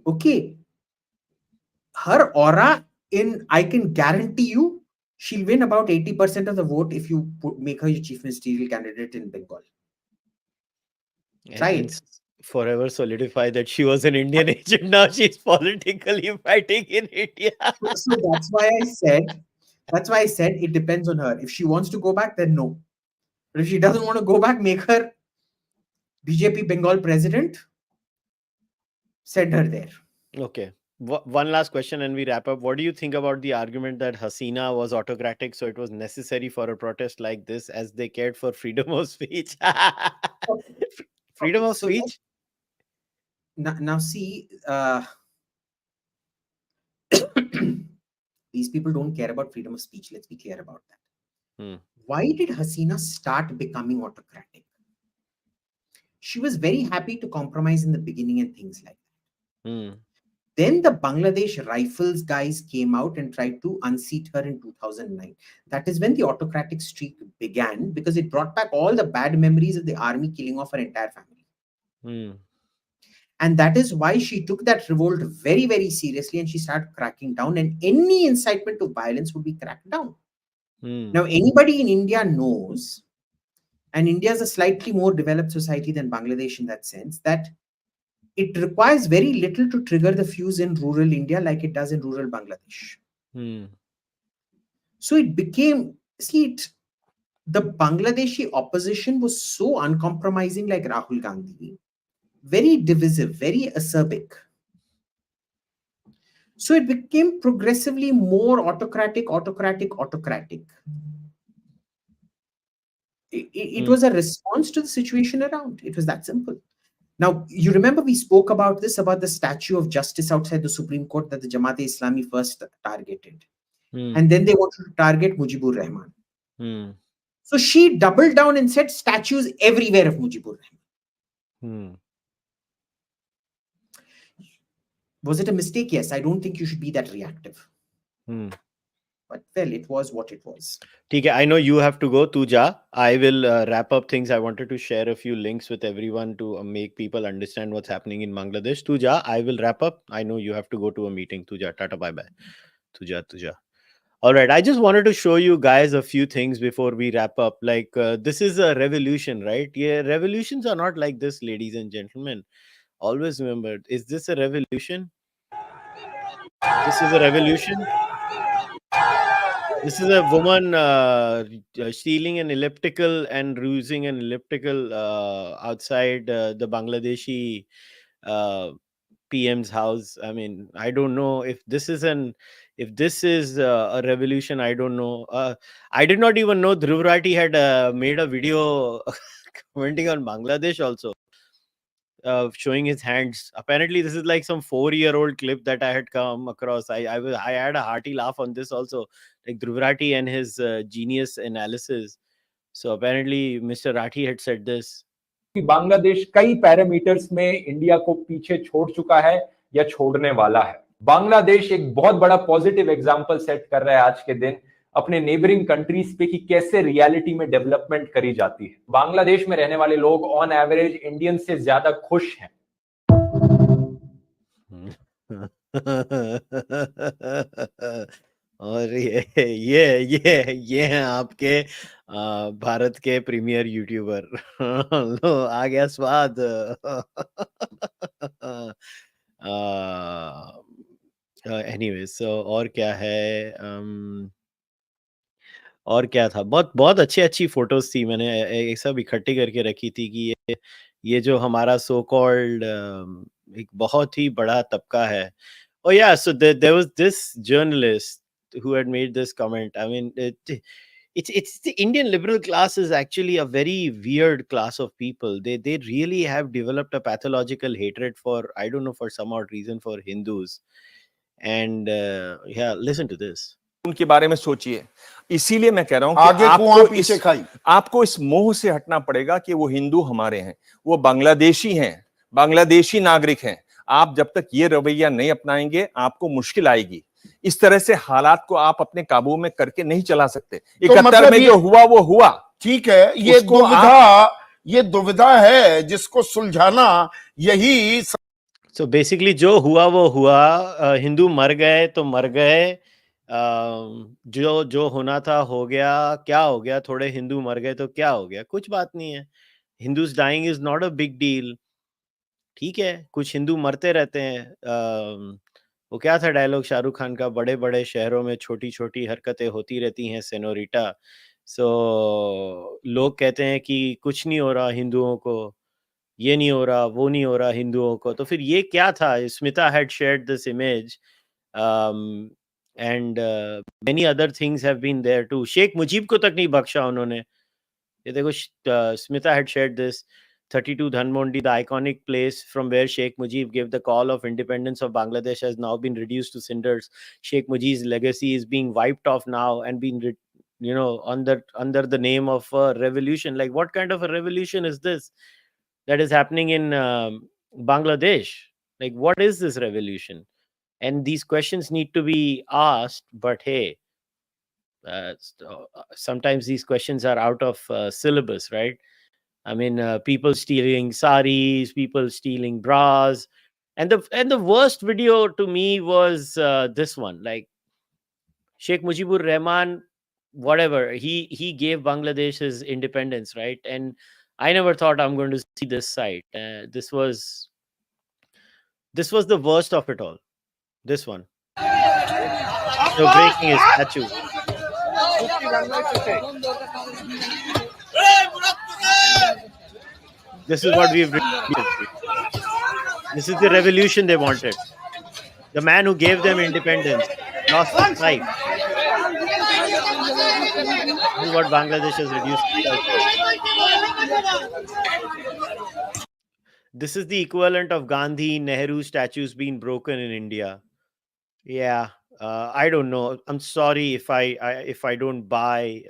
Okay, her aura I can guarantee you, she'll win about 80% of the vote if you make her your chief ministerial candidate in Bengal. Try And it. forever solidify that she was an Indian agent. Now she's politically fighting in India. So that's why I said it depends on her. If she wants to go back, then no. But if she doesn't want to go back, make her BJP Bengal president, send her there. Okay. One last question and we wrap up. What do you think about the argument that Hasina was autocratic, so it was necessary for a protest like this as they cared for freedom of speech? Okay. Freedom Okay. of So speech? now see, these people don't care about freedom of speech. Let's be clear about that. Hmm. Why did Hasina start becoming autocratic? She was very happy to compromise in the beginning and things like that. Hmm. Then the Bangladesh Rifles guys came out and tried to unseat her in 2009. That is when the autocratic streak began because it brought back all the bad memories of the army killing off her entire family. Hmm. And that is why she took that revolt very, very seriously and she started cracking down, and any incitement to violence would be cracked down. Hmm. Now, anybody in India knows, and India is a slightly more developed society than Bangladesh in that sense, that it requires very little to trigger the fuse in rural India like it does in rural Bangladesh. Hmm. So it became, see, the Bangladeshi opposition was so uncompromising, like Rahul Gandhi, very divisive, very acerbic. So it became progressively more autocratic, autocratic, autocratic. It Hmm. was a response to the situation around. It was that simple. Now, you remember we spoke about this, about the statue of justice outside the Supreme Court that the Jamaat-e-Islami first targeted. Hmm. And then they wanted to target Mujibur Rahman. Hmm. So she doubled down and said statues everywhere of Mujibur Rahman. Hmm. Was it a mistake? Yes. I don't think you should be that reactive. Hmm. But well, it was what it was. Okay, I know you have to go, Tuja. I will wrap up things. I wanted to share a few links with everyone to make people understand what's happening in Bangladesh. Tuja, I will wrap up. I know you have to go to a meeting. Tuja, tata, bye bye. Tuja, Tuja. All right, I just wanted to show you guys a few things before we wrap up. Like, this is a revolution, right? Yeah, revolutions are not like this, ladies and gentlemen. Always remember, is this a revolution? This is a revolution. This is a woman stealing an elliptical and using an elliptical outside the Bangladeshi uh, PM's house. I mean, I don't know if this is a revolution. I don't know. I did not even know Dhruv Rathi had made a video commenting on Bangladesh also, showing his hands. Apparently, this is like some 4-year-old clip that I had come across. I had a hearty laugh on this also, like Dhruv Rathi and his genius analysis. So apparently, Mr. Rathi had said this. कि बांग्लादेश कई parameters में India को पीछे छोड़ चुका है या छोड़ने वाला है। बांग्लादेश एक बहुत बड़ा पॉजिटिव एग्जांपल सेट कर रहा है आज के दिन अपने नेबरिंग कंट्रीज पे कि कैसे रियलिटी में डेवलपमेंट करी जाती है। बांग्लादेश में रहने वाले लोग ऑन एवरेज इंडियन से ज्यादा खुश हैं। और ये हैं आपके भारत के प्रीमियर यूट्यूबर। लो आ गया स्वाद। एनीवे, सो और क्या है? और क्या था? बहुत बहुत अच्छी फोटोज थी, मैंने एक सब इकट्ठी करके रखी थी कि ये जो हमारा सो कॉल्ड एक बहुत ही बड़ा तबका है। Oh yeah, so there was this journalist who had made this comment. I mean, it's the Indian liberal class is actually a very weird class of people. They really have developed a pathological hatred for, I don't know, for some odd reason, for Hindus. And yeah, listen to this. उनके बारे में सोचिए। इसीलिए मैं कह रहा हूं आगे कि कुआं पीछे खाई। आपको इस मोह से हटना पड़ेगा कि वो हिंदू हमारे हैं, वो बांग्लादेशी हैं, बांग्लादेशी नागरिक हैं। आप जब तक ये रवैया नहीं अपनाएंगे आपको मुश्किल आएगी। इस तरह से हालात को आप अपने काबू में करके नहीं चला सकते। 71 में जो हुआ वो हुआ, ठीक है। ये दुविधा है जिसको सुलझाना यही। So basically जो हुआ वो हुआ। हिंदू मर गए तो मर गए। जो होना था हो गया। क्या हो गया? थोड़े हिंदू मर गए तो क्या हो गया? कुछ बात नहीं है। Hindus dying is not a big deal. ठीक है, कुछ हिंदू मरते रहते हैं। वो क्या था डायलॉग शाहरुख खान का, बड़े बड़े शहरों में छोटी छोटी हरकतें होती रहती हैं सेनोरिटा। सो लोग कहते हैं कि कुछ नहीं हो रहा हिंदुओं को, ये नहीं हो रहा, वो नहीं हो रहा हिंदुओं को। तो फिर ये क्या था? Smita had shared this image and many other things have been there too. Sheikh Mujib को तक नहीं बख्शा उन्होंने। ये देखो, Smita had shared this. 32 Dhanmondi, the iconic place from where Sheikh Mujib gave the call of independence of Bangladesh, has now been reduced to cinders. Sheikh Mujib's legacy is being wiped off now and being, under the name of a revolution. Like, what kind of a revolution is this that is happening in Bangladesh? Like, what is this revolution? And these questions need to be asked. But hey, sometimes these questions are out of syllabus, right? I mean, people stealing saris, people stealing bras, and the worst video to me was this one. Like, Sheikh Mujibur Rahman, whatever, he gave Bangladesh his independence, right? And I never thought I'm going to see this side. This was the worst of it all. This one. So breaking his statue. This is what we've reached. This is the revolution they wanted. The man who gave them independence lost his life. This is what Bangladesh has reduced itself to. This is the equivalent of Gandhi, Nehru statues being broken in India. Yeah, I don't know. I'm sorry if I don't buy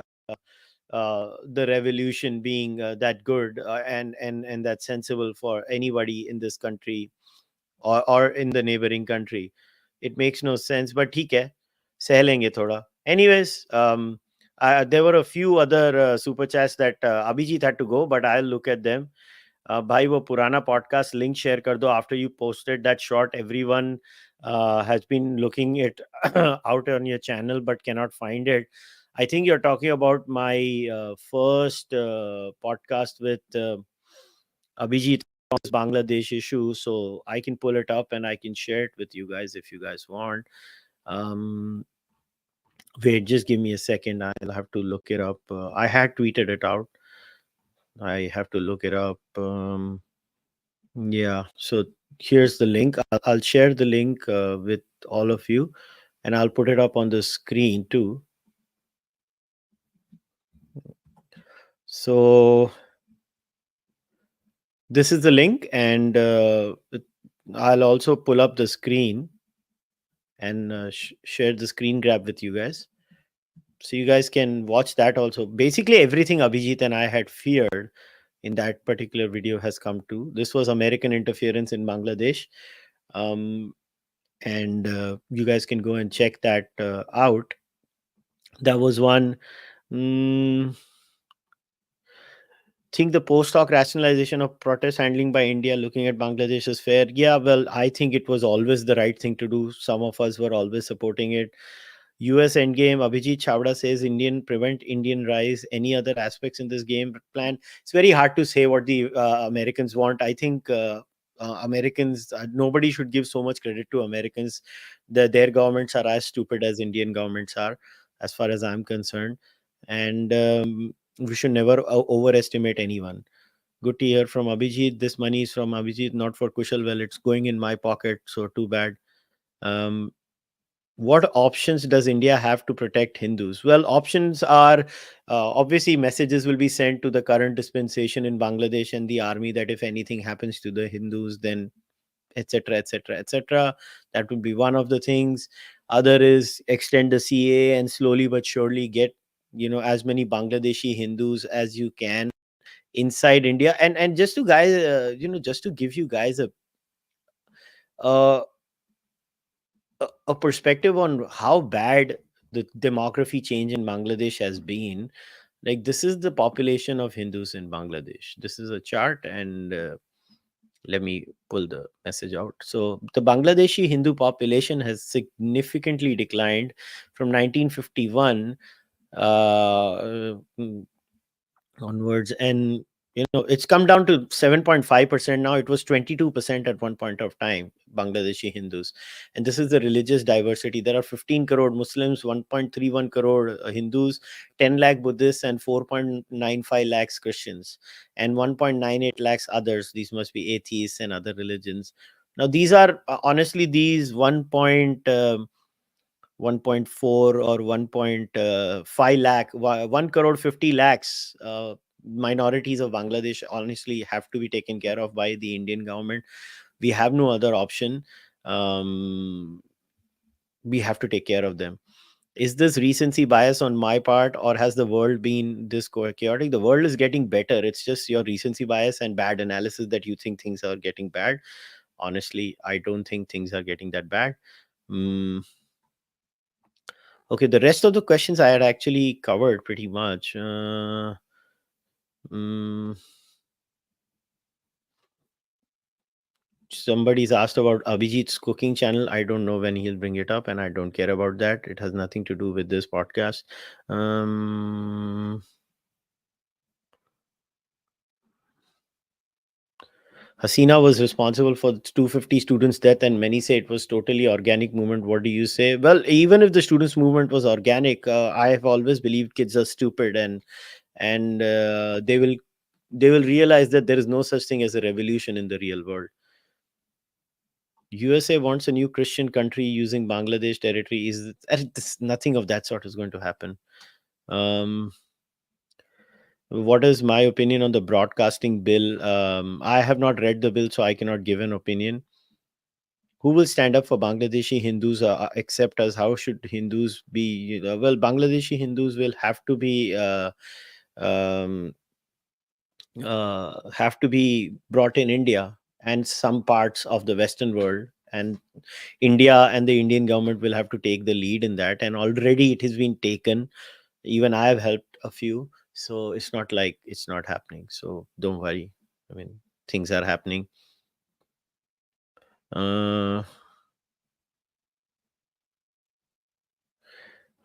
the revolution being that good and that sensible for anybody in this country or in the neighboring country. It makes no sense. But ठीक है, सह लेंगे थोड़ा. Anyways, there were a few other super chats that Abhijit had to go, but I'll look at them. भाई वो पुराना podcast link share कर दो. After you posted that short, everyone has been looking it out on your channel but cannot find it. I think you're talking about my first podcast with Abhijit on this Bangladesh issue. So I can pull it up and I can share it with you guys if you guys want. Um, Wait, just give me a second. I'll have to look it up. I had tweeted it out. I have to look it up. Yeah. So here's the link. I'll share the link with all of you, and I'll put it up on the screen too. So this is the link, and I'll also pull up the screen and share the screen grab with you guys, so you guys can watch that also. Basically, everything Abhijit and I had feared in that particular video has come to. This was American interference in Bangladesh. And you guys can go and check that out. That was one. Think the post hoc rationalization of protest handling by India looking at Bangladesh is fair? Yeah, well, I think it was always the right thing to do. Some of us were always supporting it. US endgame, Abhijit Chavda says Indian prevent Indian rise. Any other aspects in this game plan? It's very hard to say what the Americans want. I think Americans, nobody should give so much credit to Americans. Their governments are as stupid as Indian governments are, as far as I'm concerned. And we should never overestimate anyone. Good to hear from Abhijit. This money is from Abhijit, not for Kushal. Well, it's going in my pocket, so too bad. What options does India have to protect Hindus? Well, options are obviously messages will be sent to the current dispensation in Bangladesh and the army that if anything happens to the Hindus, then etc etc etc. That would be one of the things. Other is extend the CA and slowly but surely get as many Bangladeshi Hindus as you can inside India. And just to guys, just to give you guys uh, a perspective on how bad the demography change in Bangladesh has been. Like, this is the population of Hindus in Bangladesh. This is a chart, and let me pull the message out. So the Bangladeshi Hindu population has significantly declined from 1951 onwards, and it's come down to 7.5% now. It was 22% at one point of time, Bangladeshi Hindus. And this is the religious diversity. There are 15 crore Muslims, 1.31 crore Hindus, 10 lakh Buddhists, and 4.95 lakhs Christians, and 1.98 lakhs others. These must be atheists and other religions. Now these are honestly, these 1.4 or 1.5 lakh, 1 crore 50 lakhs minorities of Bangladesh honestly have to be taken care of by the Indian government. We have no other option. We have to take care of them. Is this recency bias on my part, or has the world been this chaotic? The world is getting better. It's just your recency bias and bad analysis that you think things are getting bad. Honestly, I don't think things are getting that bad. Okay, the rest of the questions I had actually covered pretty much. Somebody's asked about Abhijit's cooking channel. I don't know when he'll bring it up, and I don't care about that. It has nothing to do with this podcast. Hasina was responsible for 250 students' death, and many say it was totally organic movement. What do you say? Well, even if the students' movement was organic, I have always believed kids are stupid, and they will realize that there is no such thing as a revolution in the real world. USA wants a new Christian country using Bangladesh territory. Nothing of that sort is going to happen. What is my opinion on the broadcasting bill? I have not read the bill, so I cannot give an opinion. Who will stand up for Bangladeshi Hindus except us? How should Hindus be? Well, Bangladeshi Hindus will have to be brought in India and some parts of the Western world, and India and the Indian government will have to take the lead in that. And already it has been taken. Even I have helped a few, so it's not like it's not happening. So don't worry. I mean, things are happening.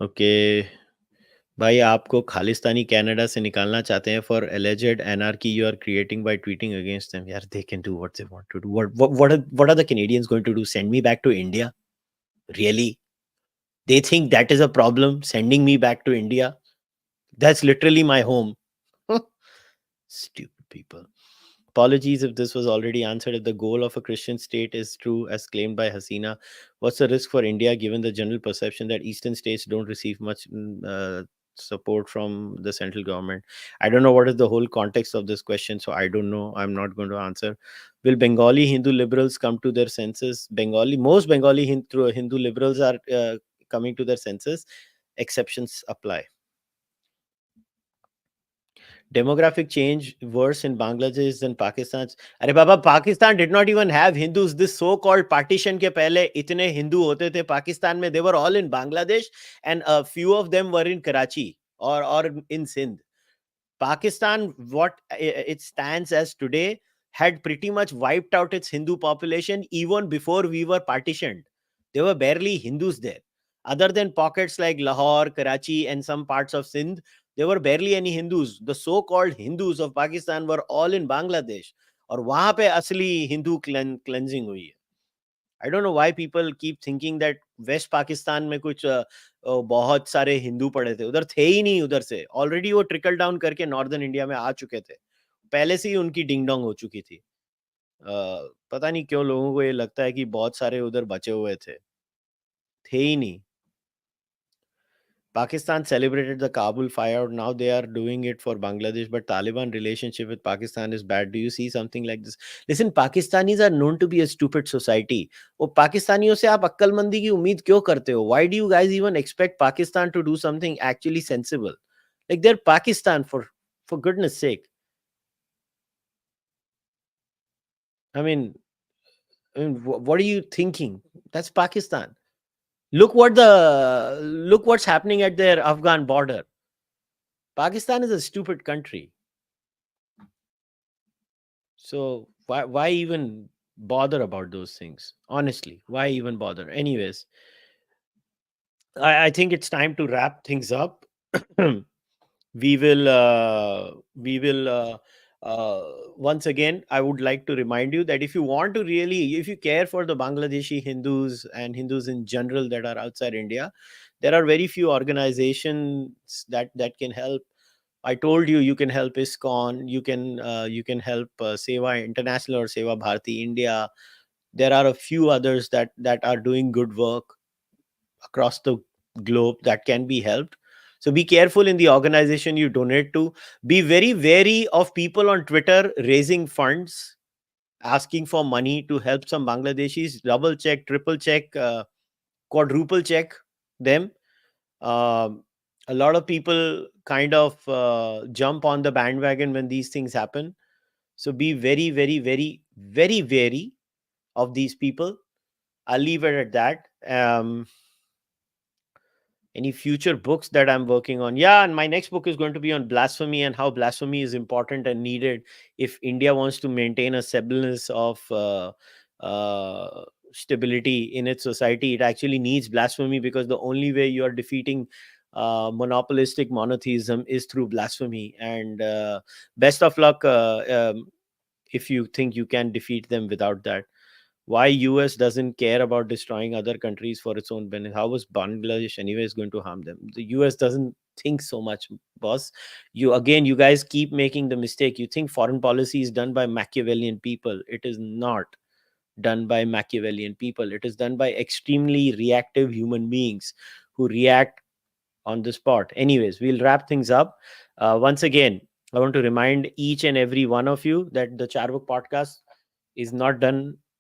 Okay. भाई आपको Khalistani Canada से निकालना चाहते हैं for alleged anarchy you are creating by tweeting against them. यार they can do what they want to do. What are the Canadians going to do? Send me back to India? Really? They think that is a problem, sending me back to India? That's literally my home. Stupid people. Apologies if this was already answered. If the goal of a Christian state is true as claimed by Hasina, what's the risk for India given the general perception that eastern states don't receive much support from the central government? I don't know what is the whole context of this question, so I don't know. I'm not going to answer. Will Bengali Hindu liberals come to their senses? Most Bengali Hindu liberals are coming to their senses. Exceptions apply. Demographic change worse in Bangladesh than Pakistan. अरे बाबा, Pakistan did not even have Hindus. This so-called partition के पहले इतने हिंदू होते थे पाकिस्तान में. They were all in Bangladesh and a few of them were in Karachi or in Sindh. Pakistan, what it stands as today, had pretty much wiped out its Hindu population even before we were partitioned. There were barely Hindus there. Other than pockets like Lahore, Karachi, and some parts of Sindh, there were barely any Hindus. The so-called Hindus of Pakistan were all in Bangladesh. और वहां पे असली Hindu cleansing हुई है. I don't know why people keep thinking that West Pakistan में कुछ बहुत सारे हिंदू पड़े थे. उधर थे ही नहीं. उधर से ऑलरेडी वो ट्रिकल डाउन करके नॉर्दर्न इंडिया में आ चुके थे. पहले से ही उनकी डिंग डोंग हो चुकी थी. पता नहीं क्यों लोगों को ये लगता है कि बहुत सारे उधर बचे हुए थे ही नहीं. Pakistan celebrated the Kabul fireout. Now they are doing it for Bangladesh, but Taliban relationship with Pakistan is bad. Do you see something like this? Listen, Pakistanis are known to be a stupid society. वो पाकिस्तानियों से आप अक्लमंदी की उम्मीद क्यों करते हो? Why do you guys even expect Pakistan to do something actually sensible? Like they're Pakistan, for goodness sake. I mean, what are you thinking? That's Pakistan. Look what's happening at their Afghan border. Pakistan is a stupid country. So why even bother about those things? Honestly, why even bother? Anyways, I think it's time to wrap things up. we will once again, I would like to remind you that if you care for the Bangladeshi Hindus and Hindus in general that are outside India, there are very few organizations that can help. I told you can help ISKCON, you can help Seva International or Seva Bharati India. There are a few others that are doing good work across the globe that can be helped. So be careful in the organization you donate to. Be very wary of people on Twitter raising funds, asking for money to help some Bangladeshis. Double check, triple check, quadruple check them. A lot of people kind of jump on the bandwagon when these things happen. So be very, very, very, very wary of these people. I'll leave it at that. Any future books that I'm working on? Yeah, and my next book is going to be on blasphemy and how blasphemy is important and needed if India wants to maintain a semblance of stability in its society. It actually needs blasphemy, because the only way you are defeating monopolistic monotheism is through blasphemy. And best of luck if you think you can defeat them without that. Why US doesn't care about destroying other countries for its own benefit? How was Bangladesh anyways going to harm them? The US doesn't think so much, boss. You guys keep making the mistake. You think foreign policy is done by Machiavellian people. It is not done by Machiavellian people. It is done by extremely reactive human beings who react on the spot. Anyways, we'll wrap things up. Once again, I want to remind each and every one of you that the Cārvāka podcast is not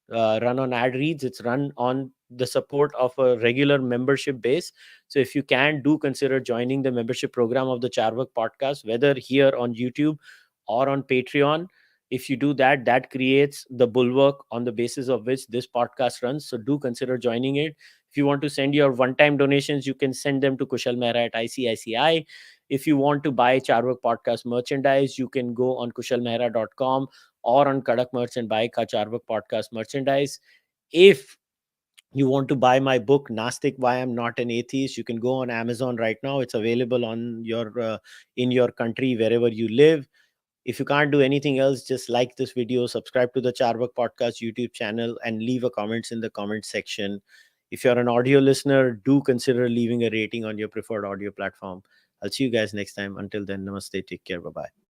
run on ad reads. It's run on the support of a regular membership base. So if you can, do consider joining the membership program of the Cārvāka podcast, whether here on YouTube or on Patreon. If you do that, that creates the bulwark on the basis of which this podcast runs. So do consider joining it. If you want to send your one-time donations, you can send them to kushalmehra at icici. If you want to buy Cārvāka podcast merchandise, you can go on kushalmehra.com or on Kadak Merch and buy Cārvāka podcast merchandise. If you want to buy my book Nastik, Why I'm Not an Atheist, you can go on Amazon right now. It's available on your in your country, wherever you live. If you can't do anything else, just like this video, subscribe to the Cārvāka podcast YouTube channel, and leave a comments in the comment section. If you're an audio listener, do consider leaving a rating on your preferred audio platform. I'll see you guys next time. Until then, namaste, take care, bye-bye.